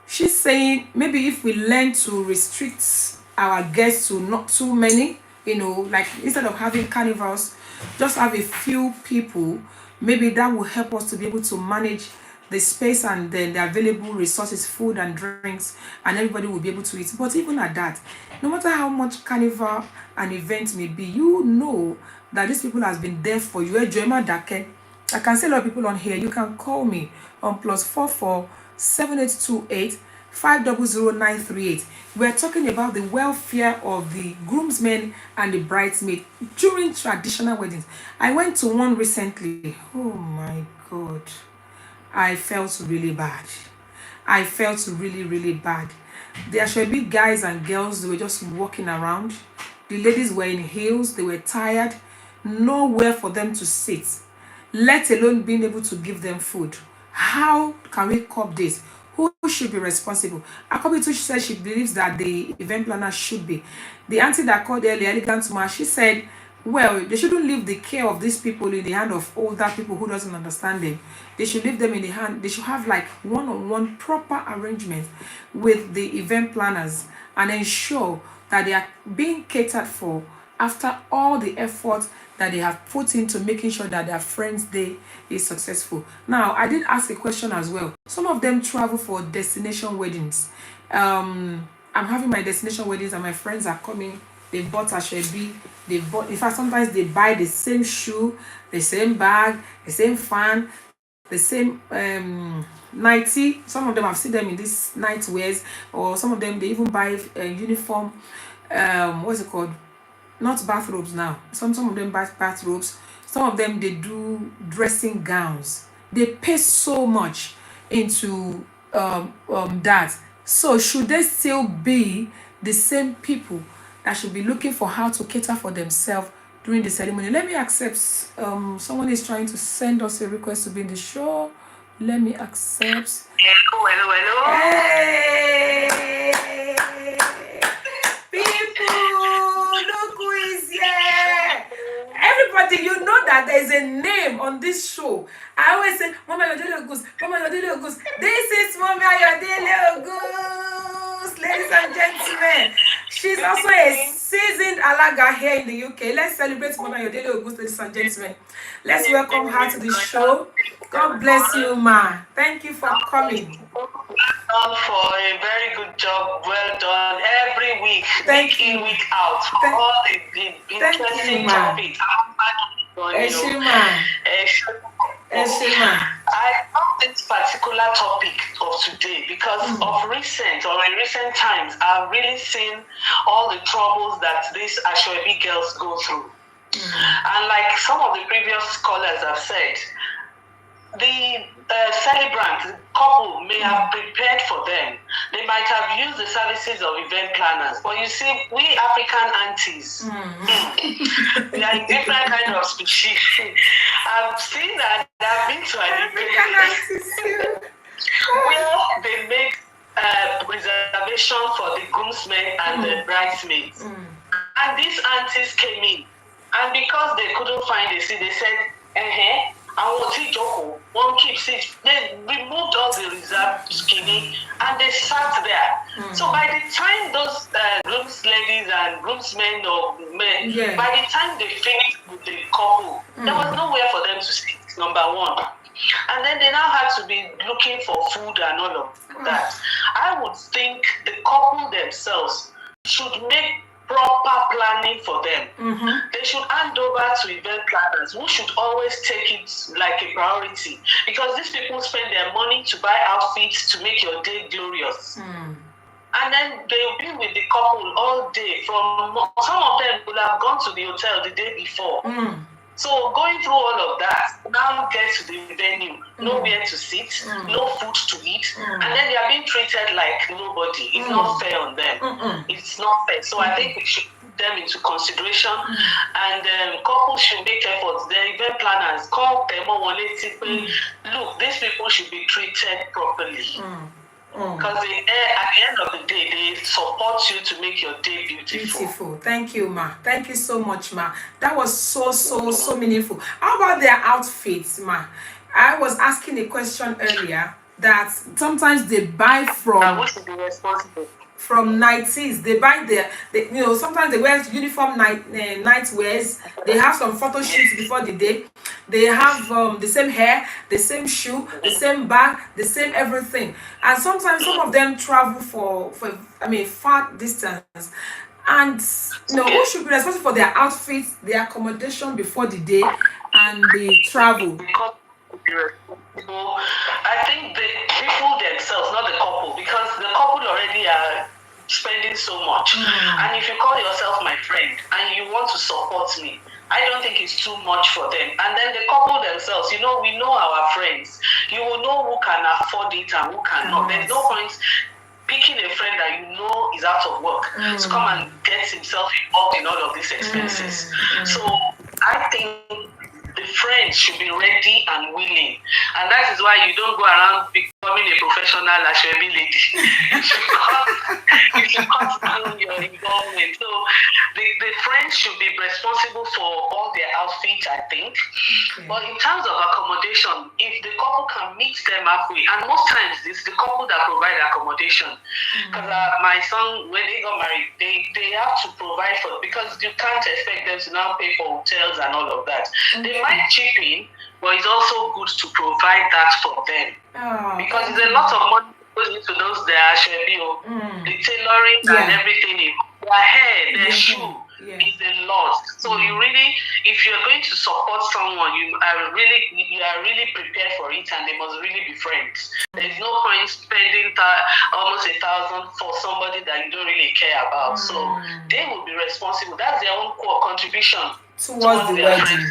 She's saying maybe if we learn to restrict our guests to not too many, like instead of having carnivals, just have a few people, maybe that will help us to be able to manage the space and then the available resources, food and drinks, and everybody will be able to eat. But even at that, no matter how much carnival an event may be, you know that these people has been there for you. Ejoma Dake. I can see a lot of people on here. You can call me on +44 7828 500938. We're talking about the welfare of the groomsmen and the bridesmaids during traditional weddings. I went to one recently. Oh my God. I felt really bad. I felt really, really bad. There should be guys and girls, they were just walking around. The ladies were in heels, they were tired, nowhere for them to sit, let alone being able to give them food. How can we curb this? Who should be responsible? Akobitu said she believes that the event planner should be. The auntie that called earlier, Elegant Ma, she said, well, they shouldn't leave the care of these people in the hand of older people who doesn't understand them. They should leave them in the hand. They should have like one-on-one proper arrangement with the event planners and ensure that they are being catered for after all the effort that they have put into making sure that their friends' day is successful. Now, I did ask a question as well. Some of them travel for destination weddings. I'm having my destination weddings and my friends are coming. They bought Ashwebi. They bought, in fact, sometimes they buy the same shoe, the same bag, the same fan, the same nightie. Some of them, I've seen them in these night wears, or some of them, they even buy a uniform, what's it called? Not bathrobes now. Some of them buy bathrobes. Some of them, they do dressing gowns. They pay so much into that. So should they still be the same people that should be looking for how to cater for themselves during the ceremony? Let me accept. Someone is trying to send us a request to be in the show. Let me accept. Hello. Hey! People, look who is here. Everybody, you know that there's a name on this show. I always say, Mama Yodele Ogus, Mama Yodele Ogus. This is Mama Yodele Ogus, ladies and gentlemen. She's also a seasoned alaga here in the UK. Let's celebrate Mama Yodele Ogus, ladies and gentlemen. Let's welcome her to the show. God bless you, Ma. Thank you for coming. For a very good job, well done every week, Thank week you. in, week out, for all the interesting topics. I love this particular topic of today because of recent or in recent times, I've really seen all the troubles that these Ashwebi girls go through. And like some of the previous scholars have said, the celebrant, the couple may have prepared for them. They might have used the services of event planners. But you see, we African aunties, we are a different kind of species. I've seen that. I've been to an event where they make reservation for the groomsmen and the bridesmaids. And these aunties came in. And because they couldn't find a seat, they said, one keeps it. They removed all the reserved skinny and they sat there. So by the time those grooms ladies and groomsmen or men, by the time they finished with the couple, there was nowhere for them to sit, number one. And then they now had to be looking for food and all of that. I would think the couple themselves should make proper planning for them. They should hand over to event planners who should always take it like a priority, because these people spend their money to buy outfits to make your day glorious. And then they'll be with the couple all day. From some of them will have gone to the hotel the day before. So going through all of that, now get to the venue, nowhere to sit, no food to eat, and then they are being treated like nobody. It's not fair on them. It's not fair. So I think we should put them into consideration, and couples should make efforts. The event planners, call them on, look, these people should be treated properly. Because at the end of the day, they support you to make your day beautiful. Thank you, Ma. Thank you so much, Ma. That was so meaningful. How about their outfits, Ma? I was asking a question earlier that sometimes they buy from... Who should be responsible? from 90s. They buy they sometimes they wear uniform night wears. They have some photo shoots before the day. They have the same hair, the same shoe, the same bag, the same everything. And sometimes some of them travel for far distance. And who should be responsible for their outfits, their accommodation before the day and the travel? I think the people themselves, not the couple, because the couple already are spending so much. And if you call yourself my friend and you want to support me, I don't think it's too much for them. And then the couple themselves, we know our friends. You will know who can afford it and who cannot. There's no point picking a friend that you know is out of work to come and get himself involved in all of these expenses. So I think the friends should be ready and willing. And that is why you don't go around becoming a professional Ashwebi lady. You should cut down your involvement. So the friends should be responsible for all their outfits, I think. Okay. But in terms of accommodation, if the couple can meet them halfway, and most times it's the couple that provide accommodation. Because my son, when they got married, they have to provide for, because you can't expect them to now pay for hotels and all of that. They might chip in, but it's also good to provide that for them. Because there's a lot of money goes into those their the tailoring and everything. Their hair, their shoe is a lot. So you really, if you're going to support someone, you are really prepared for it, and they must really be friends. There's no point spending almost 1,000 for somebody that you don't really care about. So they will be responsible. That's their own contribution towards the wedding.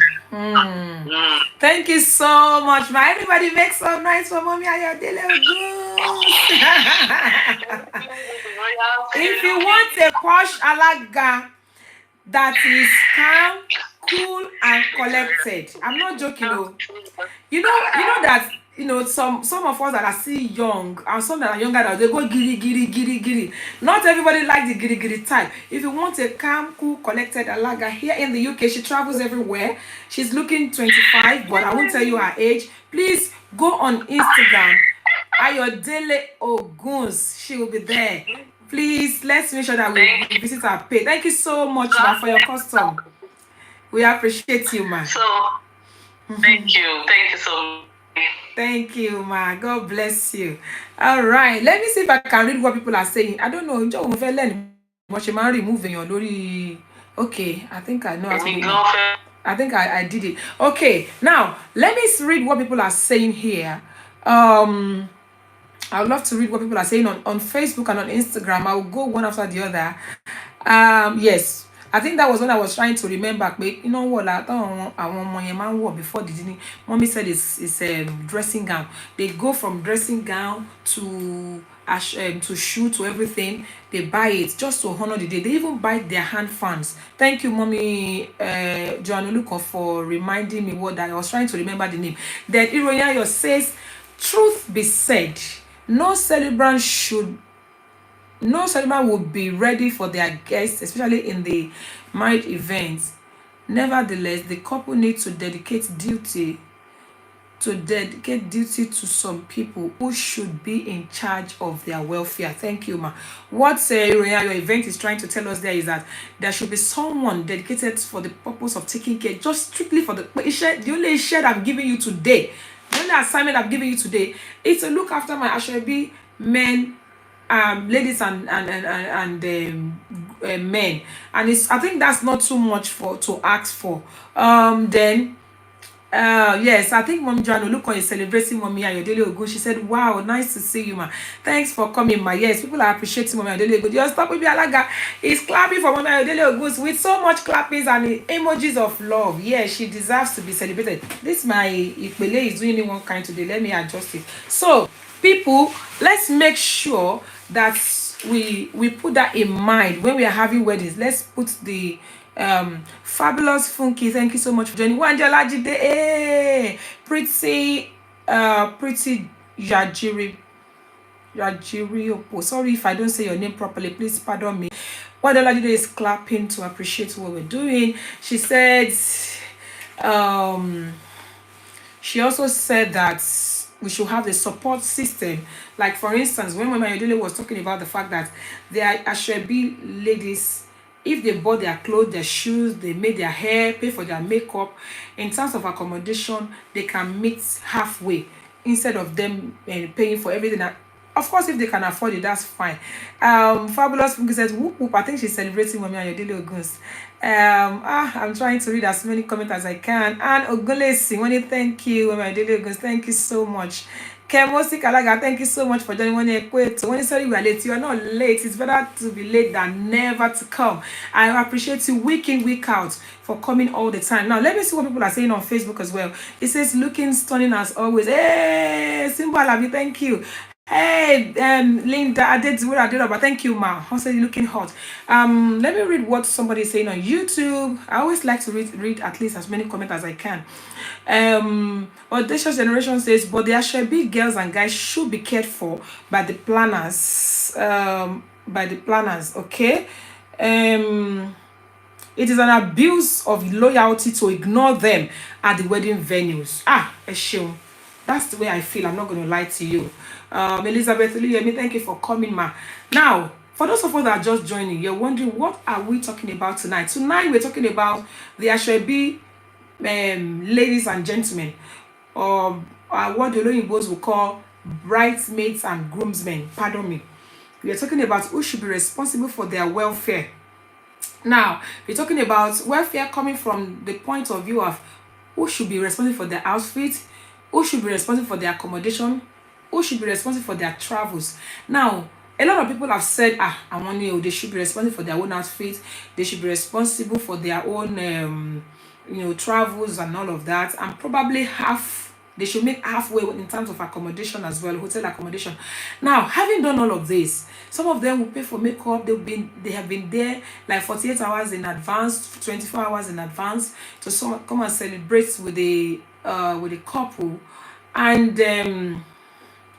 Thank you so much, ma. Everybody make some noise for Mommy Ayodele Ogun. If you want a posh alaga that is calm, cool, and collected, I'm not joking, though. You know that some of us that are still young and some that are younger, that they go giri. Not everybody likes the giri type. If you want a calm, cool, collected alaga, here in the UK, she travels everywhere. She's looking 25, but I won't tell you her age. Please go on Instagram, Ayodele Oguns. She will be there. Please, let's make sure that we visit her page. Thank you so much, ma, for your custom. We appreciate you, ma. So, thank you so much. Thank you, ma. God bless you. All right. Let me see if I can read what people are saying. I don't know. Okay. I think I know how to do it. I think I did it. Okay. Now, let me read what people are saying here. I would love to read what people are saying on Facebook and on Instagram. I will go one after the other. Yes. I think that was when I was trying to remember. But you know what? I thought before the mommy said it's a dressing gown. They go from dressing gown to shoe to everything. They buy it just to honor the day. They even buy their hand fans. Thank you, Mommy Joanoluko, for reminding me what I was trying to remember the name. Then Iroyayo says, truth be said, no celebrant would be ready for their guests, especially in the marriage events. Nevertheless, the couple needs to dedicate duty to some people who should be in charge of their welfare. Thank you, ma. What your event is trying to tell us there is that there should be someone dedicated for the purpose of taking care, just strictly for the only share I'm giving you today. The only assignment I'm giving you today is to look after my Ashwebi men, ladies and men, and I think that's not too much to ask for. Yes, I think Mom Joanna Olukon is celebrating Mommy Ayodele Ogun. She said, wow, nice to see you, ma. Thanks for coming, ma. Yes, people are appreciating Mommy Ayodele Ogun. Your stop with Alaga is clapping for Mommy Ayodele Ogun with so much clappings and emojis of love. Yes, she deserves to be celebrated. This my Ipele is doing one kind today. Let me adjust it. So, people, let's make sure that we put that in mind when we are having weddings. Let's put the fabulous Funky, thank you so much for joining. Wanjala Jide, pretty Yajiri Opo. Sorry if I don't say your name properly, please pardon me. Wanjala Jide is clapping to appreciate what we're doing. She said, she also said that we should have a support system. Like for instance, when Mama Yodele was talking about the fact that there should be ladies, if they bought their clothes, their shoes, they made their hair, pay for their makeup, in terms of accommodation, they can meet halfway instead of them paying for everything. Of course, if they can afford it, that's fine. Fabulous Funky says, whoop, whoop, I think she's celebrating Mami Ayodele Ogun's. I'm trying to read as many comments as I can. And Ogulesi, want to thank you, Mami Ayodele Ogun's. Thank you so much. Kemosi Kalaga, thank you so much for joining. When you sorry we are late, you are not late. It's better to be late than never to come. I appreciate you week in, week out for coming all the time. Now, let me see what people are saying on Facebook as well. It says, looking stunning as always. Hey, Simba Labi, thank you. Hey, Linda, I did what I did, but thank you, ma. Also, you're looking hot. Let me read what somebody is saying on YouTube. I always like to read at least as many comments as I can. Audacious Generation says, but there should be girls and guys should be cared for by the planners. Okay. It is an abuse of loyalty to ignore them at the wedding venues. Eshim. That's the way I feel. I'm not going to lie to you. Elizabeth Liyemi, thank you for coming, ma. Now, for those of us that are just joining, you're wondering, what are we talking about tonight? Tonight, we're talking about the Ashwebi ladies and gentlemen, or what the Oyinbos will call bridesmaids and groomsmen. Pardon me. We are talking about who should be responsible for their welfare. Now, we're talking about welfare coming from the point of view of who should be responsible for their outfit, who should be responsible for their accommodation, who should be responsible for their travels. Now, a lot of people have said, they should be responsible for their own outfit, they should be responsible for their own, travels and all of that, and probably they should make halfway in terms of accommodation as well, hotel accommodation. Now, having done all of this, some of them will pay for makeup. They have been there like 48 hours in advance, 24 hours in advance to come and celebrate with the couple. And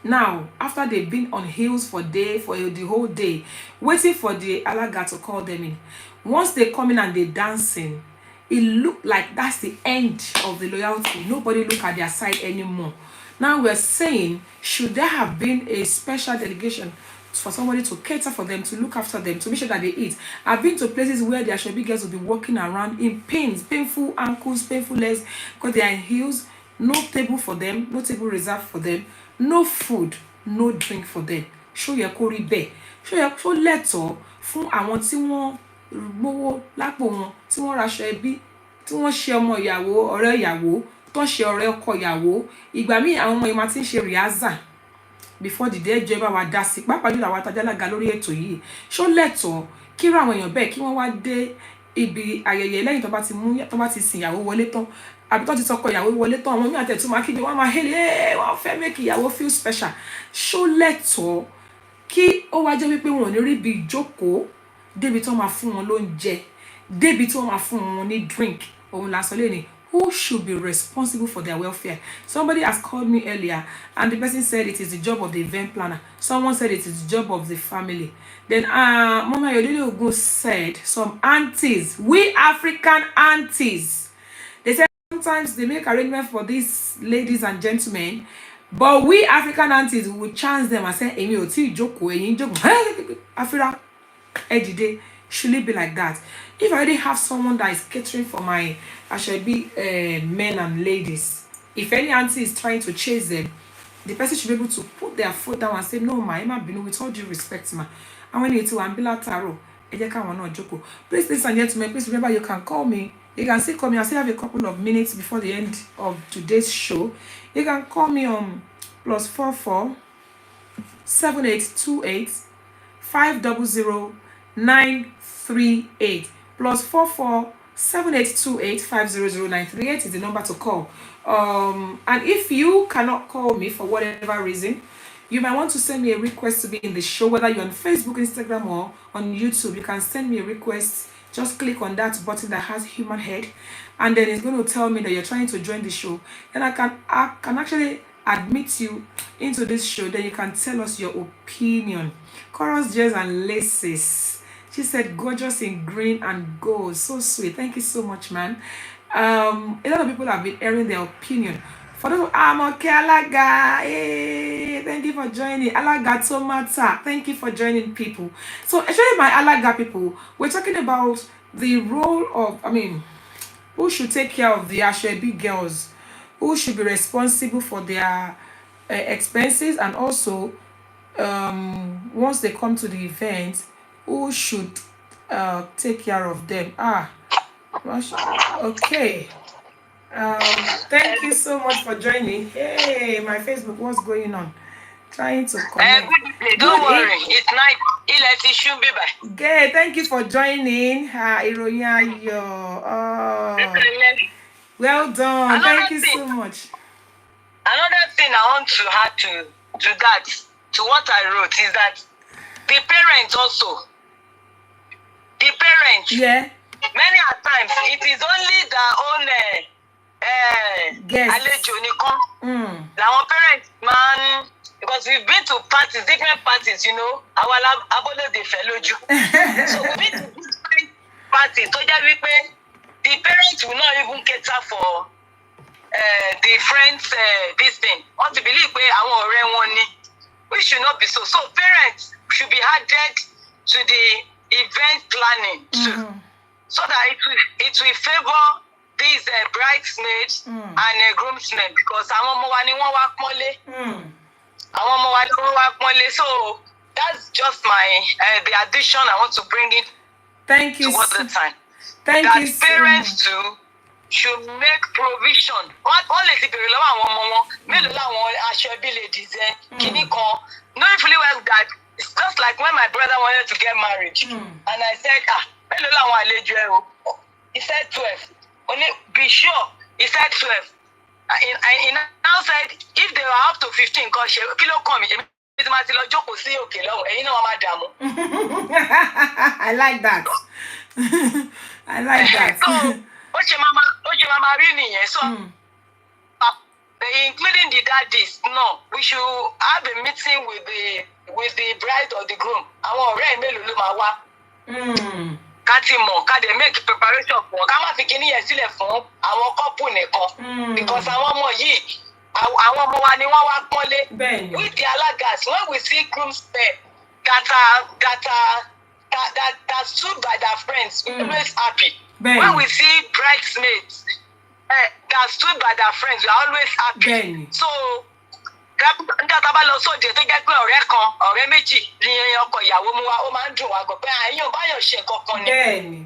now, after they've been on heels for the whole day, waiting for the alaga to call them in. Once they come in and they're dancing, it looked like that's the end of the loyalty. Nobody look at their side anymore. Now we're saying, should there have been a special delegation for somebody to cater for them, to look after them, to make sure that they eat? I've been to places where the Ashwebi girls will be walking around in pains, painful ankles, painful legs, because they are in heels. No table for them, no table reserved for them, no food, no drink for them. Show your kori be. Show letter fún àwọn tí wọ́n gbówó lápò wọn, tí wọ́n raṣọ ẹbí, tí wọ́n ṣe ọmọ ìyàwó, ọ̀rẹ́ ìyàwó, tó ṣe ọ̀rẹ́ ọkọ ìyàwó. Ìgbà míì àwọn ọmọ ìmọ̀ tí ń ṣe rìázà before the day jẹ́ bá wa dá sí. Pàápàá jùlọ àwọn atajálága lórí ètò yìí. Ṣó lẹ́tọ̀ọ́ kí irú àwọn èèyàn bẹ́ẹ̀ kí wọ́n wá dé ibi ayẹyẹ lẹ́yìn tó bá ti sin ìyàwó wọlé tán, àbí tó ti sọkọ ìyàwó wọlé tán, àwọn míì àtẹ̀tún máa kígbe, wọ́n máa hélè, wọ́n fẹ́ make ìyàwó feel special. Ṣó lẹ́tọ̀ọ́ kí ó wá jẹ́ wípé wọn ò ní rí bí ìjókòó débi tí wọ́n máa fún wọn lóúnjẹ, débi tí wọ́n máa fún wọn ní drink? Òun la sọ lẹ́ni, who should be responsible for their welfare? Somebody has called me earlier and the person said it is the job of the event planner. Someone said it is the job of the family. Then Mama Ayodele Ogun said, some aunties, we African aunties, they said sometimes they make arrangements for these ladies and gentlemen, but we African aunties will chance them and say, Emi o ti joko, eyin joko. Afira, Ejide, should it be like that? If I already have someone that is catering for my Ashwebi men and ladies, if any auntie is trying to chase them, the person should be able to put their foot down and say, no, ma, Emma Binu, with all due respect, ma. And when you to Ambila Taro, please, ladies and gentlemen, please remember you can call me. You can still call me. I still have a couple of minutes before the end of today's show. You can call me on +44 7828 500 938 +44 7828 500 938 is the number to call. And if you cannot call me for whatever reason, you might want to send me a request to be in the show, whether you're on Facebook, Instagram, or on YouTube. You can send me a request. Just click on that button that has human head, and then it's going to tell me that you're trying to join the show. Then I can actually admit you into this show. Then you can tell us your opinion. Chorus, jazz, and laces. She said, gorgeous in green and gold. So sweet. Thank you so much, man. A lot of people have been airing their opinion. For those, I'm okay, Alaga. Hey, thank you for joining. Alaga Tomata. Thank you for joining, people. So, actually, my Alaga people, we're talking about the role of, who should take care of the Ashwebi girls, who should be responsible for their expenses, and also once they come to the event, who should take care of them. Okay. Thank you so much for joining. Hey, my Facebook, what's going on? Trying to connect. Don't worry, it's night. It should be back. Okay, thank you for joining. Iroyayo. Well done. Thank you so much. Another thing I want to add to that, to what I wrote, is that the parents also. The parents. Yeah. Many a times it is only their own àlejò nìkan. Our parents, man, because we've been to parties, different parties, you know, our abode de feloju. So we've been to different parties. So just the parents will not even cater for the friends this thing. Want to believe àwọn ọ̀rẹ́ wọn ni. We should not be so. So parents should be added to the event planning too, so that it will favor these bridesmaids and groomsmen, because àwọn ọmọ wa ni wọ́n wá pọ́nlé. Àwọn ọmọ wa ni wọ́n wá pọ́nlé. So that's just my the addition I want to bring in. Thank you. Towards the time. Thank that you. Parents too should make provision. Wọ́n lè ti bèrè lọ́wọ́ àwọn ọmọ wọn. Mélòó làwọn aṣọ-ẹbí ladies kìíní kan. Knowing fully well that it's just like when my brother wanted to get married, and I said, mélòó làwọn àlejò ẹ o? He said 12. Only be sure. He said 12. He now said if they were up to 15, kí ló kàn mí? Èmi ti máa ti lọ jókòó sí òkè lọ́hùn. Ẹ̀yin náà wọ́n máa dààmú. I like that. I like that. So, ó ṣe máa rí nìyẹn. So, including the daddies, no, we should have a meeting with the bride or the groom. Àwọn ọ̀rẹ́ mélòó ló máa wá. Ká ti mọ̀, ká dẹ̀ make preparation fún wọn. Ká má fi kíní yẹn sílẹ̀ fún àwọn couple nìkan. Because àwọn ọmọ yìí, àwọn ọmọ wa ni wọ́n wá pọ́nlé. With the alagas, when we see groomsmen that stood by their friends, we always happy. When we see bridesmaids that stood by their friends, we are always happy. So, nígbà tá a bá lọ sóde tó jẹ́ pé ọ̀rẹ́ méjì ni ọkọ ìyàwó mú wa, ó máa ń dùn wá gan pé àyàn báyọ̀ ṣe kankan ni.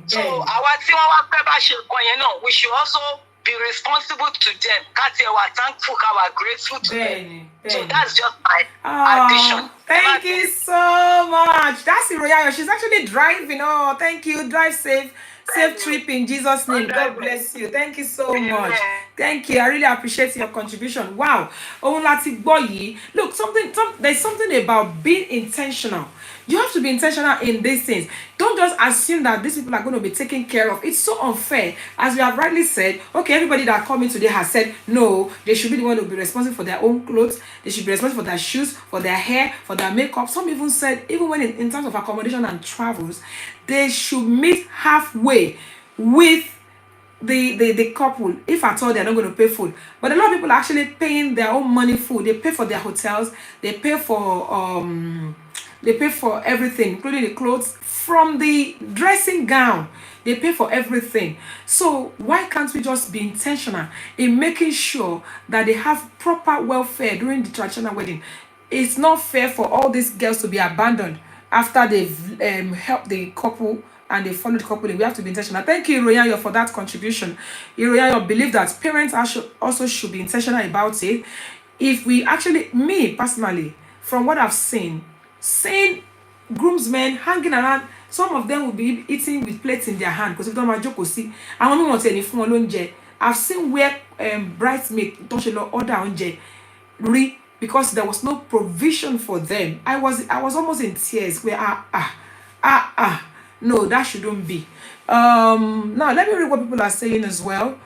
So àwa tí wọ́n wá pẹ́ bá ṣe nǹkan yẹn náà, we should also be responsible to them. Ká tiẹ̀ wà thankful, ká wà grateful to them. So that's just my addition. Thank you so much. That's Iroyayo. She's actually driving. Oh, thank you. Drive safe. Safe trip in Jesus' name. God bless you. Thank you so much. Thank you. I really appreciate your contribution. Wow. Look, there's something about being intentional. You have to be intentional in these things. Don't just assume that these people are going to be taken care of. It's so unfair. As we have rightly said, okay, everybody that come in today has said, no, they should be the one to be responsible for their own clothes. They should be responsible for their shoes, for their hair, for their makeup. Some even said, even when in terms of accommodation and travels, they should meet halfway with the couple, if at all they're not going to pay full. But a lot of people are actually paying their own money full. They pay for their hotels, they pay for everything, including the clothes, from the dressing gown. They pay for everything. So why can't we just be intentional in making sure that they have proper welfare during the traditional wedding? It's not fair for all these girls to be abandoned after they've helped the couple and they follow the couple. We have to be intentional. Thank you, Iroyayo, for that contribution. Iroyayo believe that parents also should be intentional about it. If we actually, me personally, from what I've seen groomsmen hanging around, some of them will be eating with plates in their hand because if don't want to see, I don't want any phone alone. I've seen where bridesmaids don't order on because there was no provision for them. I was almost in tears where no, that shouldn't be. Now let me read what people are saying as well.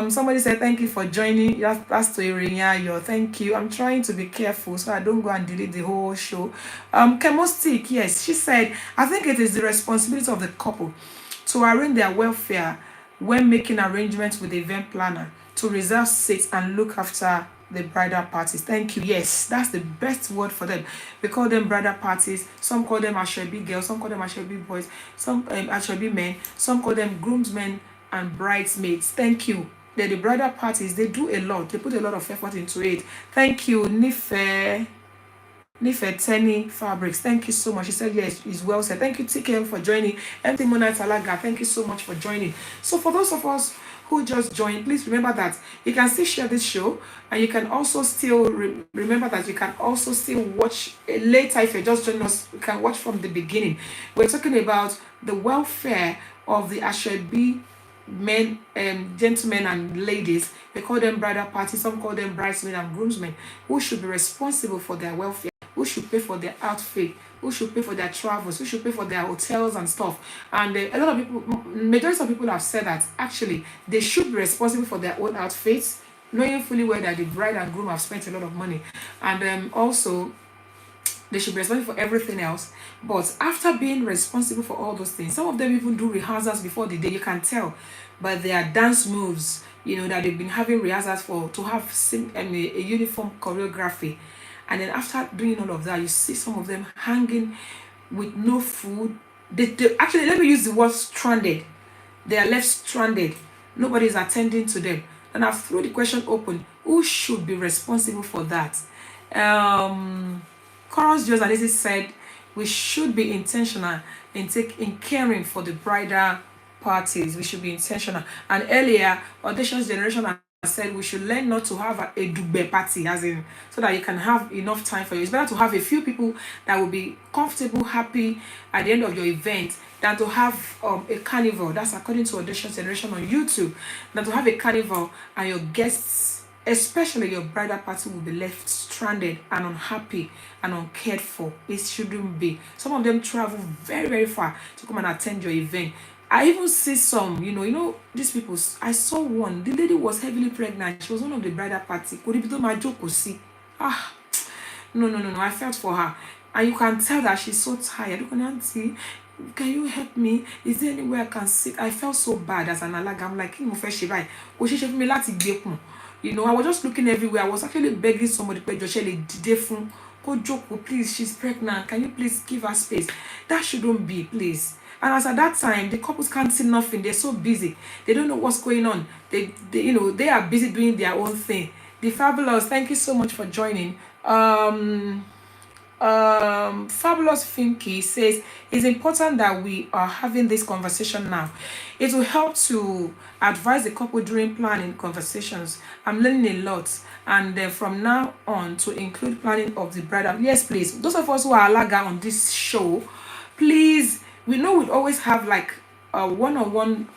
Somebody said thank you for joining. That's to Irinyayo. Thank you. I'm trying to be careful so I don't go and delete the whole show. Chemostic, yes, she said I think it is the responsibility of the couple to arrange their welfare when making arrangements with the event planner to reserve seats and look after the bridal parties. Thank you. Yes, that's the best word for them. We call them bridal parties. Some call them Ashobi girls. Some call them Ashobi boys. Some Ashobi men. Some call them groomsmen and bridesmaids. Thank you. The bridal parties, they do a lot. They put a lot of effort into it. Thank you, Nifeteni Fabrics. Thank you so much. She said yes, it's well said. Thank you, TKM, for joining. MT Mona Talaga, thank you so much for joining. So for those of us who just joined, please remember that you can still share this show, and you can also still remember that you can also still watch later. If you're just joining us, you can watch from the beginning. We're talking about the welfare of the Ashobi men, gentlemen and ladies. We call them bridal parties. Some call them bridesmaids and groomsmen, who should be responsible for their welfare, who should pay for their outfit, who should pay for their travels, who should pay for their hotels and stuff. And a lot of people, majority of people have said that actually they should be responsible for their own outfits, knowing fully well that the bride and groom have spent a lot of money. And also they should be responsible for everything else. But after being responsible for all those things, some of them even do rehearsals before the day. You can tell by their dance moves, that they've been having rehearsals for, to have a uniform choreography. And then after doing all of that, you see some of them hanging with no food. They actually, let me use the word stranded. They are left stranded. Nobody is attending to them. And I've thrown the question open: who should be responsible for that? Chorus Jones and said we should be intentional in caring for the bridal parties. We should be intentional. And earlier, Auditions Generation said we should learn not to have a dube party, as in, so that you can have enough time for you. It's better to have a few people that will be comfortable, happy at the end of your event, than to have a carnival. That's according to Auditions Generation on YouTube. Than to have a carnival and your guests, especially your bridal party, will be left stranded and unhappy and uncared for. It shouldn't be. Some of them travel very, very far to come and attend your event. I even see some, these people. I saw one. The lady was heavily pregnant. She was one of the bridal party. No. I felt for her. And you can tell that she's so tired. Auntie, can you help me? Is there anywhere I can sit? I felt so bad as an alaga. I'm like, I was just looking everywhere. I was actually begging somebody, please, she's pregnant. Can you please give her space? That shouldn't be, please. And as at that time, the couples can't see nothing. They're so busy. They don't know what's going on. They are busy doing their own thing. The Fabulous, thank you so much for joining. Fabulous Finky says it's important that we are having this conversation now. It will help to advise the couple during planning conversations. I'm learning a lot, and from now on to include planning of the bridal. Yes, please. Those of us who are alaga on this show, please. We know we always have like one-on-one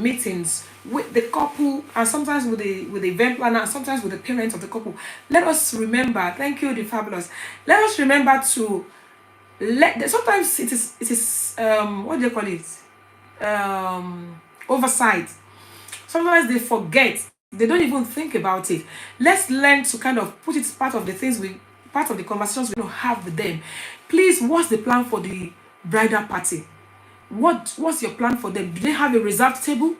meetings with the couple, and sometimes with the event planner, and sometimes with the parents of the couple. Let us remember. Thank you, the Fabulous. Let us remember to sometimes it is what do you call it? Oversight. Sometimes they forget. They don't even think about it. Let's learn to kind of put it part of the conversations we don't have with them. Please, what's the plan for the bridal party? What's your plan for them? Do they have a reserved table?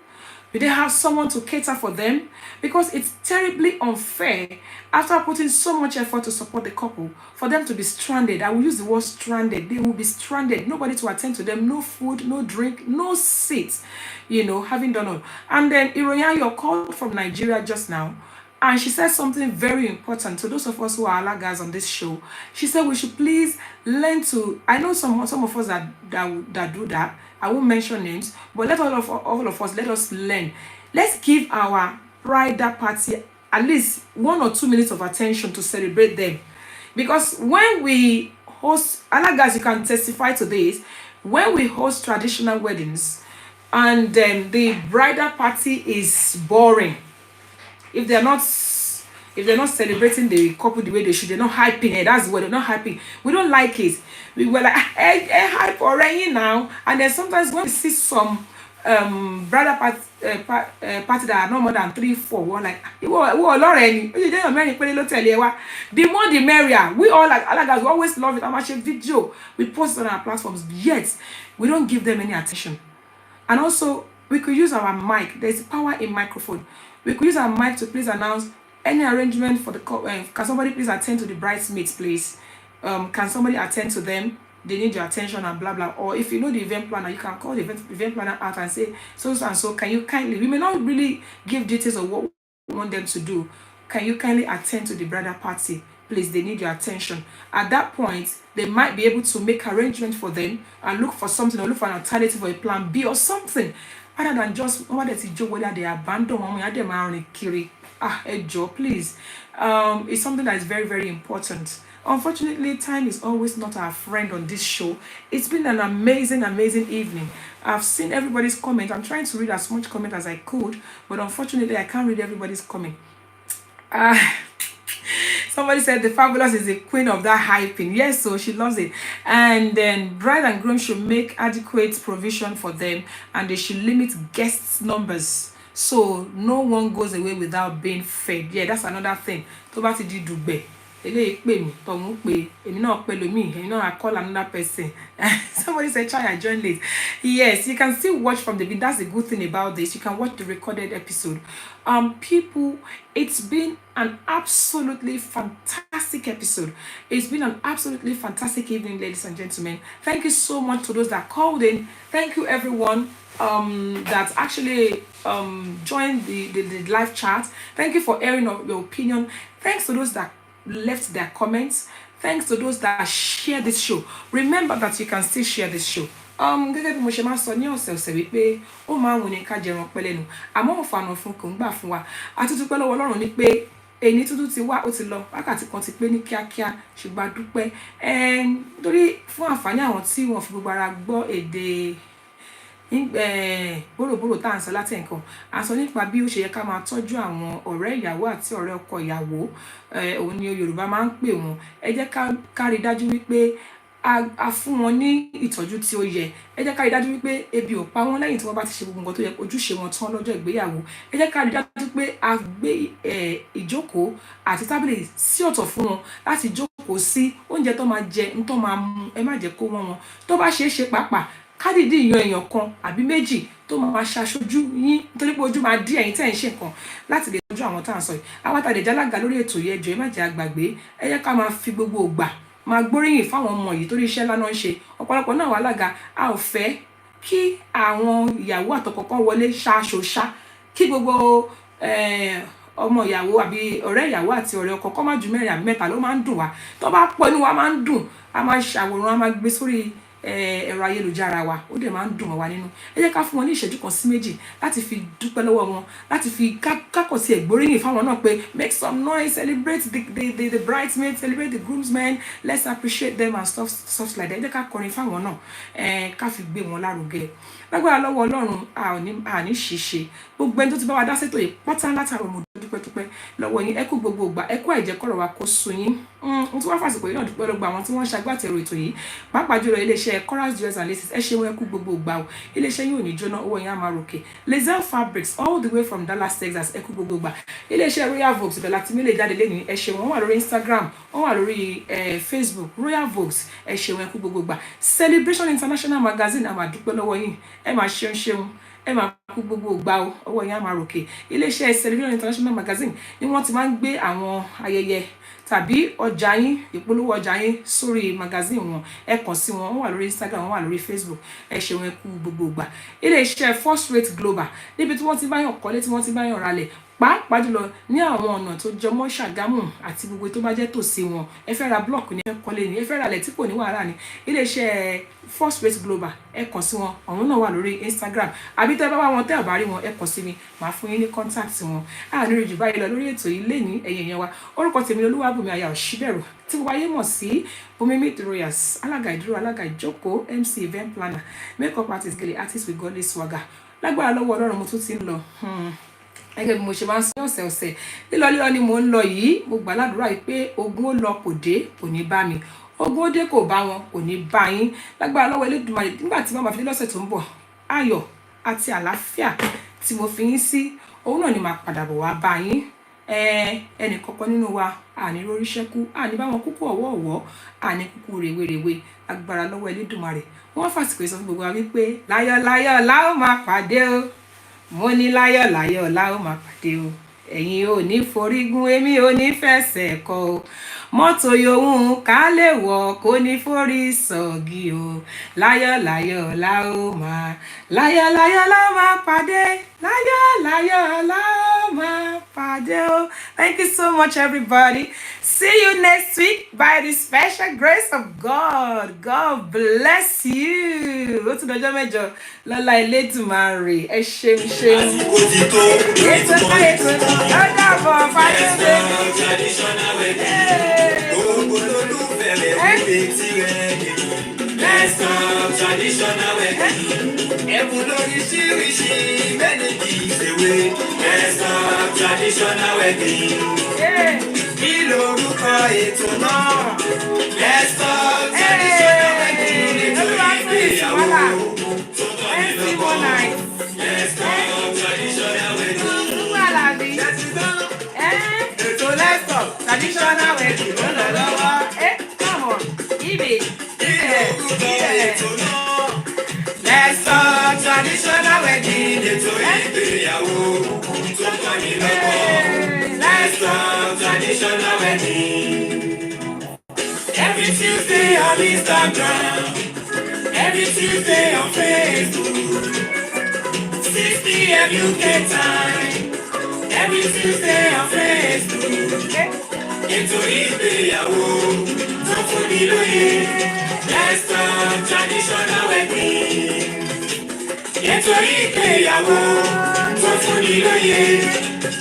Do they have someone to cater for them? Because it's terribly unfair, after putting so much effort to support the couple, for them to be stranded. I will use the word stranded. They will be stranded. Nobody to attend to them. No food, no drink, no seats. Having done all. And then Iroyan, you're called from Nigeria just now. And she said something very important to those of us who are alagas on this show. She said we should please learn to. I know some of us that do that. I won't mention names, but let all of us, let us learn. Let's give our bridal party at least 1 or 2 minutes of attention to celebrate them. Because when we host, alagas, you can testify to this, when we host traditional weddings and the bridal party is boring, if they're not celebrating the couple the way they should, they're not hyping it. That's what they're not hyping. We don't like it. We were like, hype already now. And then sometimes when we see some bridal party that are no more than 3, 4, we're like, the more the merrier. We all like alagas, we always love it. I'm actually video. We post it on our platforms, yet we don't give them any attention. And also, we could use our mic. There's power in microphone. We could use our mic to please announce Any arrangement for the can somebody please attend to the bridesmaids, please? Can somebody attend to them? They need your attention and blah blah. Or if you know the event planner, you can call the event planner out and say so and so. Can you kindly? We may not really give details of what we want them to do. Can you kindly attend to the bridal party? Please, they need your attention. At that point, they might be able to make arrangements for them and look for something or look for an alternative or a plan B or something, rather than just whether they abandon one kiri. Please. It's something that is very, very important. Unfortunately, time is always not our friend on this show. It's been an amazing, amazing evening. I've seen everybody's comment. I'm trying to read as much comment as I could, but unfortunately, I can't read everybody's comment. Somebody said the Fabulous is the queen of that hyping. Yes, so she loves it. And then bride and groom should make adequate provision for them, and they should limit guests' numbers, so no one goes away without being fed. Yeah, that's another thing. Tó bá ti di dùgbẹ̀, eléyìí pè mí, tọ̀hún pè, èmi náà pè lómi, èmi náà I call another person. Somebody said try and join late. Yes, you can still watch from the video. That's the good thing about this. You can watch the recorded episode. People, it's been an absolutely fantastic episode. It's been an absolutely fantastic evening, ladies and gentlemen. Thank you so much to those that called in. Thank you everyone that actually joined the live chat. Thank you for airing your opinion. Thanks to those that left their comments. Thanks to those that share this show. Remember that you can still share this show. Gẹ́gẹ́ bí mo ṣe máa sọ ní ọ̀sẹ̀ wípé ó máa ń wù ní ká jẹran pẹ́ lẹ́nu, àmọ́ òfàànà fún kò ń gbà fún wa. Àti dúpẹ́ lọ́wọ́ Ọlọ́run ní pé èyí tuntun ti wá, ó ti lọ, wákàtí kan ti pé ní kíákíá, ṣùgbọ́n dúpẹ́ nítorí fún àǹfààní àwọn tí wọ́n fi gbogbo ara gbọ́ èdè bóròbórò tá à ń sọ láti nǹkan, à ń sọ nípa bí ó ṣe yẹ ká máa tọ́jú àwọn ọ̀rẹ́ ìyàwó àti ọ̀rẹ́ ọkọ ìyàwó. Òun ni Yorùbá máa ń pè wọ́n. Ẹ jẹ́ ká rí dájú wípé a fún wọn ní ìtọ́jú tí ó yẹ. Ẹ jẹ́ ká rí dájú wípé ebi ò pa wọ́n lẹ́yìn tí wọ́n bá ti ṣe gbogbo nǹkan tó yẹ ojúṣe wọn tán lọ́jọ́ ìgbéyàwó. Ẹ jẹ́ ká rí dájú pé a gbé ìjókòó àti tábìlì sí ọ̀tọ̀ fún wọn láti jókòó sí, oúnjẹ tó máa jẹ, tó máa mu, ẹ má jẹ́ kó wọ́n wọn. Tó bá ṣeé ṣe pàápàá kádìdí yan èèyàn kan àbí méjì tó máa ṣaṣojú yín, nítorí pé ojú máa dí ẹ̀yin tẹ́ ń ṣe nǹkan láti lè tọ́jú àwọn tá à ń sọ yìí. Àwọn àtàlẹ̀ jálága lórí ètò yìí, ẹ jọ̀ọ́ ẹ má jẹ́ àgbàgbé. Ẹ jẹ́ ká máa fi gbogbo ògbà máa gbóríyìn fáwọn ọmọ yìí torí iṣẹ́ ńlá náà ń ṣe. Ọ̀pọ̀lọpọ̀ náà wà lága, a ò fẹ́ kí àwọn ìyàwó àtọkọ̀kan wọlé ṣáṣoṣá, kí gbogbo ọmọ ìyàwó àbí ọ̀rẹ́ ìyàwó àti ọ̀rẹ́ ọkọ kọ́ má ju mẹ́rin àbí mẹ́ta ló máa ń dùn wá. Tó bá pọ̀ inú wa máa ń dùn, a máa ṣàwòrán, a máa gbé sórí ẹ̀rọ ayélujára wa, ó dẹ̀ máa ń dùn mọ́ wa nínú. Ẹ jẹ́ ká fún wọn ní ìṣẹ́jú kan sí méjì láti fi dúpẹ́ lọ́wọ́ wọn, láti fi kákọ̀ sí ẹ̀gbóríyìn fáwọn náà pé make some noise, celebrate the bridesmaids, celebrate the groomsmen, let's appreciate them and stuff like that. Ẹ jẹ́ ká kọrin fáwọn náà, ká fi gbé wọn lárugẹ. Lágbára lọ́wọ́ Ọlọ́run a ní ṣìṣe. Gbogbo ẹni tó ti bá wa dá sétò yìí pátá látàrọ mo dúpẹ́ lọ́wọ́ yín. Ẹ kú gbogbo ìgbà, ẹ kú àìjẹ́kọ̀rọ̀ wa kó sú yín. N tí wọ́n fàsìkò yìí náà dúpẹ́ lọ́gbà àwọn tí wọ́n ṣagbátẹrù ètò yìí, pàápàá jùlọ iléeṣẹ́ Chorus Jewels and Laces. Ẹ ṣe wọn, ẹ kú gbogbo ìgbà o. Iléeṣẹ́ yóò ní jóná, owó yín á máa ròkè. Lazel Fabrics all the way from Dallas, Texas. Ẹ kú gbogbo ìgbà. Iléeṣẹ́ Royal Vogues ìbẹ̀lẹ̀ àti mílẹ̀ jáde lẹ́nu. Ẹ ṣe wọn, wọ́n wà lórí Instagram, wọ́n wà lórí Facebook, Royal Vogues. Ẹ ṣe wọn, ẹ kú gbogbo ìgbà. Celebration International Magazine, a máa dúpẹ́ lọ́wọ́ yín. Ẹ máa ṣeun. Ẹ máa kú gbogbo ìgbà o, ọwọ́ yín á máa ròkè. Iléeṣẹ́ Celebration International Magazine ni wọ́n ti máa ń gbé àwọn ayẹyẹ tàbí ọjà yín, ìpolówó ọjà yín sórí magazine wọn. Ẹ kàn sí wọn, wọ́n wà lórí Instagram, wọ́n wà lórí Facebook. Ẹ ṣe wọn, ẹ kú gbogbo ìgbà. Iléeṣẹ́ First Rate Global, níbi tí wọ́n ti bá yàn kọ́lé, tí wọ́n ti bá yàn ralẹ̀, pàápàá jùlọ ní àwọn ọ̀nà tó jọmọ́ Ṣàgámù àti gbogbo tó bá jẹ́ tòsí wọn. Ẹ fẹ́ ra blọọkì ni, ẹ kọ́lé ni, ẹ fẹ́ ra ilẹ̀ tí kò ní wàhálà ni. Iléeṣẹ́ First Rate Global, ẹ kàn sí wọn, àwọn náà wà lórí Instagram. Àbí tẹ́ bá wá wọn, tẹ́ ò bá rí wọn, ẹ kàn sí mi, màá fún yín ní contact wọn. Àárín jù báyìí lọ lórí ètò yìí lénìí, ẹ̀yin èèyàn wa. Orúkọ tèmi ni Olúwabùnmi Aya Òṣìbẹ̀rù, tí gbogbo ayé mọ̀ sí Bùnmi Meet Royals, alága ìdúró, alága ìjókòó, MC event planner, makeup artist, gèlè artist with godly swagger. Lágbára lọ́wọ́ Ọlọ́run mo tún ti ń lọ. Gẹ́gẹ́ bí mo ṣe máa ń sọ ọ̀sẹ̀ lílọ ni mò ń lọ yìí. Mo gbà ládùúrà yìí pé ogun ó lọ kò dé, kò ní bá mi. Ogun ó dé kò bá wọn, kò ní bá yín. Lágbára lọ́wọ́ Elédùmarè, nígbà tí màá fi dé lọ́sẹ̀ tó ń bọ̀, ayọ̀ àti àlàáfíà tí mo fi yín sí, òun náà ni màá padà bọ̀ wá bá yín. Ẹnì kọ̀ọ̀kan nínú wa àní róríṣẹ́ kú, àní bá wọn kúkú ọ̀wọ̀ọ̀wọ́, àní kúkú rèwerèwe. Lágbára lọ́wọ́ Elédùmarè. Wọ́n fàsìkò ìsọ fún gbogbo wa wípé láyọ̀ láyọ̀ la ó máa pàdé o. Mo ní láyọ̀ láyọ̀ la ó máa pàdé o. ẹ̀yin ò ní forígun èmi ò ní fẹsẹ̀ kọ o mọ́tò yòówù ká lè wọ̀ kó ní forí sọ̀gì o láyọ̀ láyọ̀ la ó máa láyọ̀ láyọ̀ la ó máa pàdé láyọ̀ láyọ̀ la ó máa pàdé o. Thank you so much, everybody. See you next week by the special grace of God. God bless you. Ó tún dọjọ́ mẹ́jọ lọ́lá Elédùmarè. Ẹ ṣeun ṣeun. Ètò náà ètò náà ó dàbọ̀ fàdúgbò. Let's talk traditional wedding. Ẹ̀bùn lóríṣiríṣi many gives away. Let's talk traditional wedding. Kí lorúkọ ètò náà? Let's talk traditional wedding. Ètò ìgbéyàwó tó tọ́ni lọ́kọ. Let's talk traditional wedding. Ètò Let's Talk traditional wedding ló lọ lọ́wọ́. Come on, give it. Let's talk traditional wedding. Ètò ìgbéyàwó tó tọ́ni lọ́kọ. Let's talk traditional wedding. Every Tuesday on Instagram, every Tuesday on Facebook, 6 p.m. UK time, every Tuesday on Facebook. Ètò ìgbéyàwó tó fún ni lóye. Let's talk traditional wedding. Ètò ìgbéyàwó tó fún ni lóye.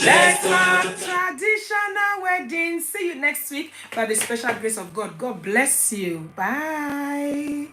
Let's talk Traditional wedding. See you next week by the special grace of God. God bless you. Bye.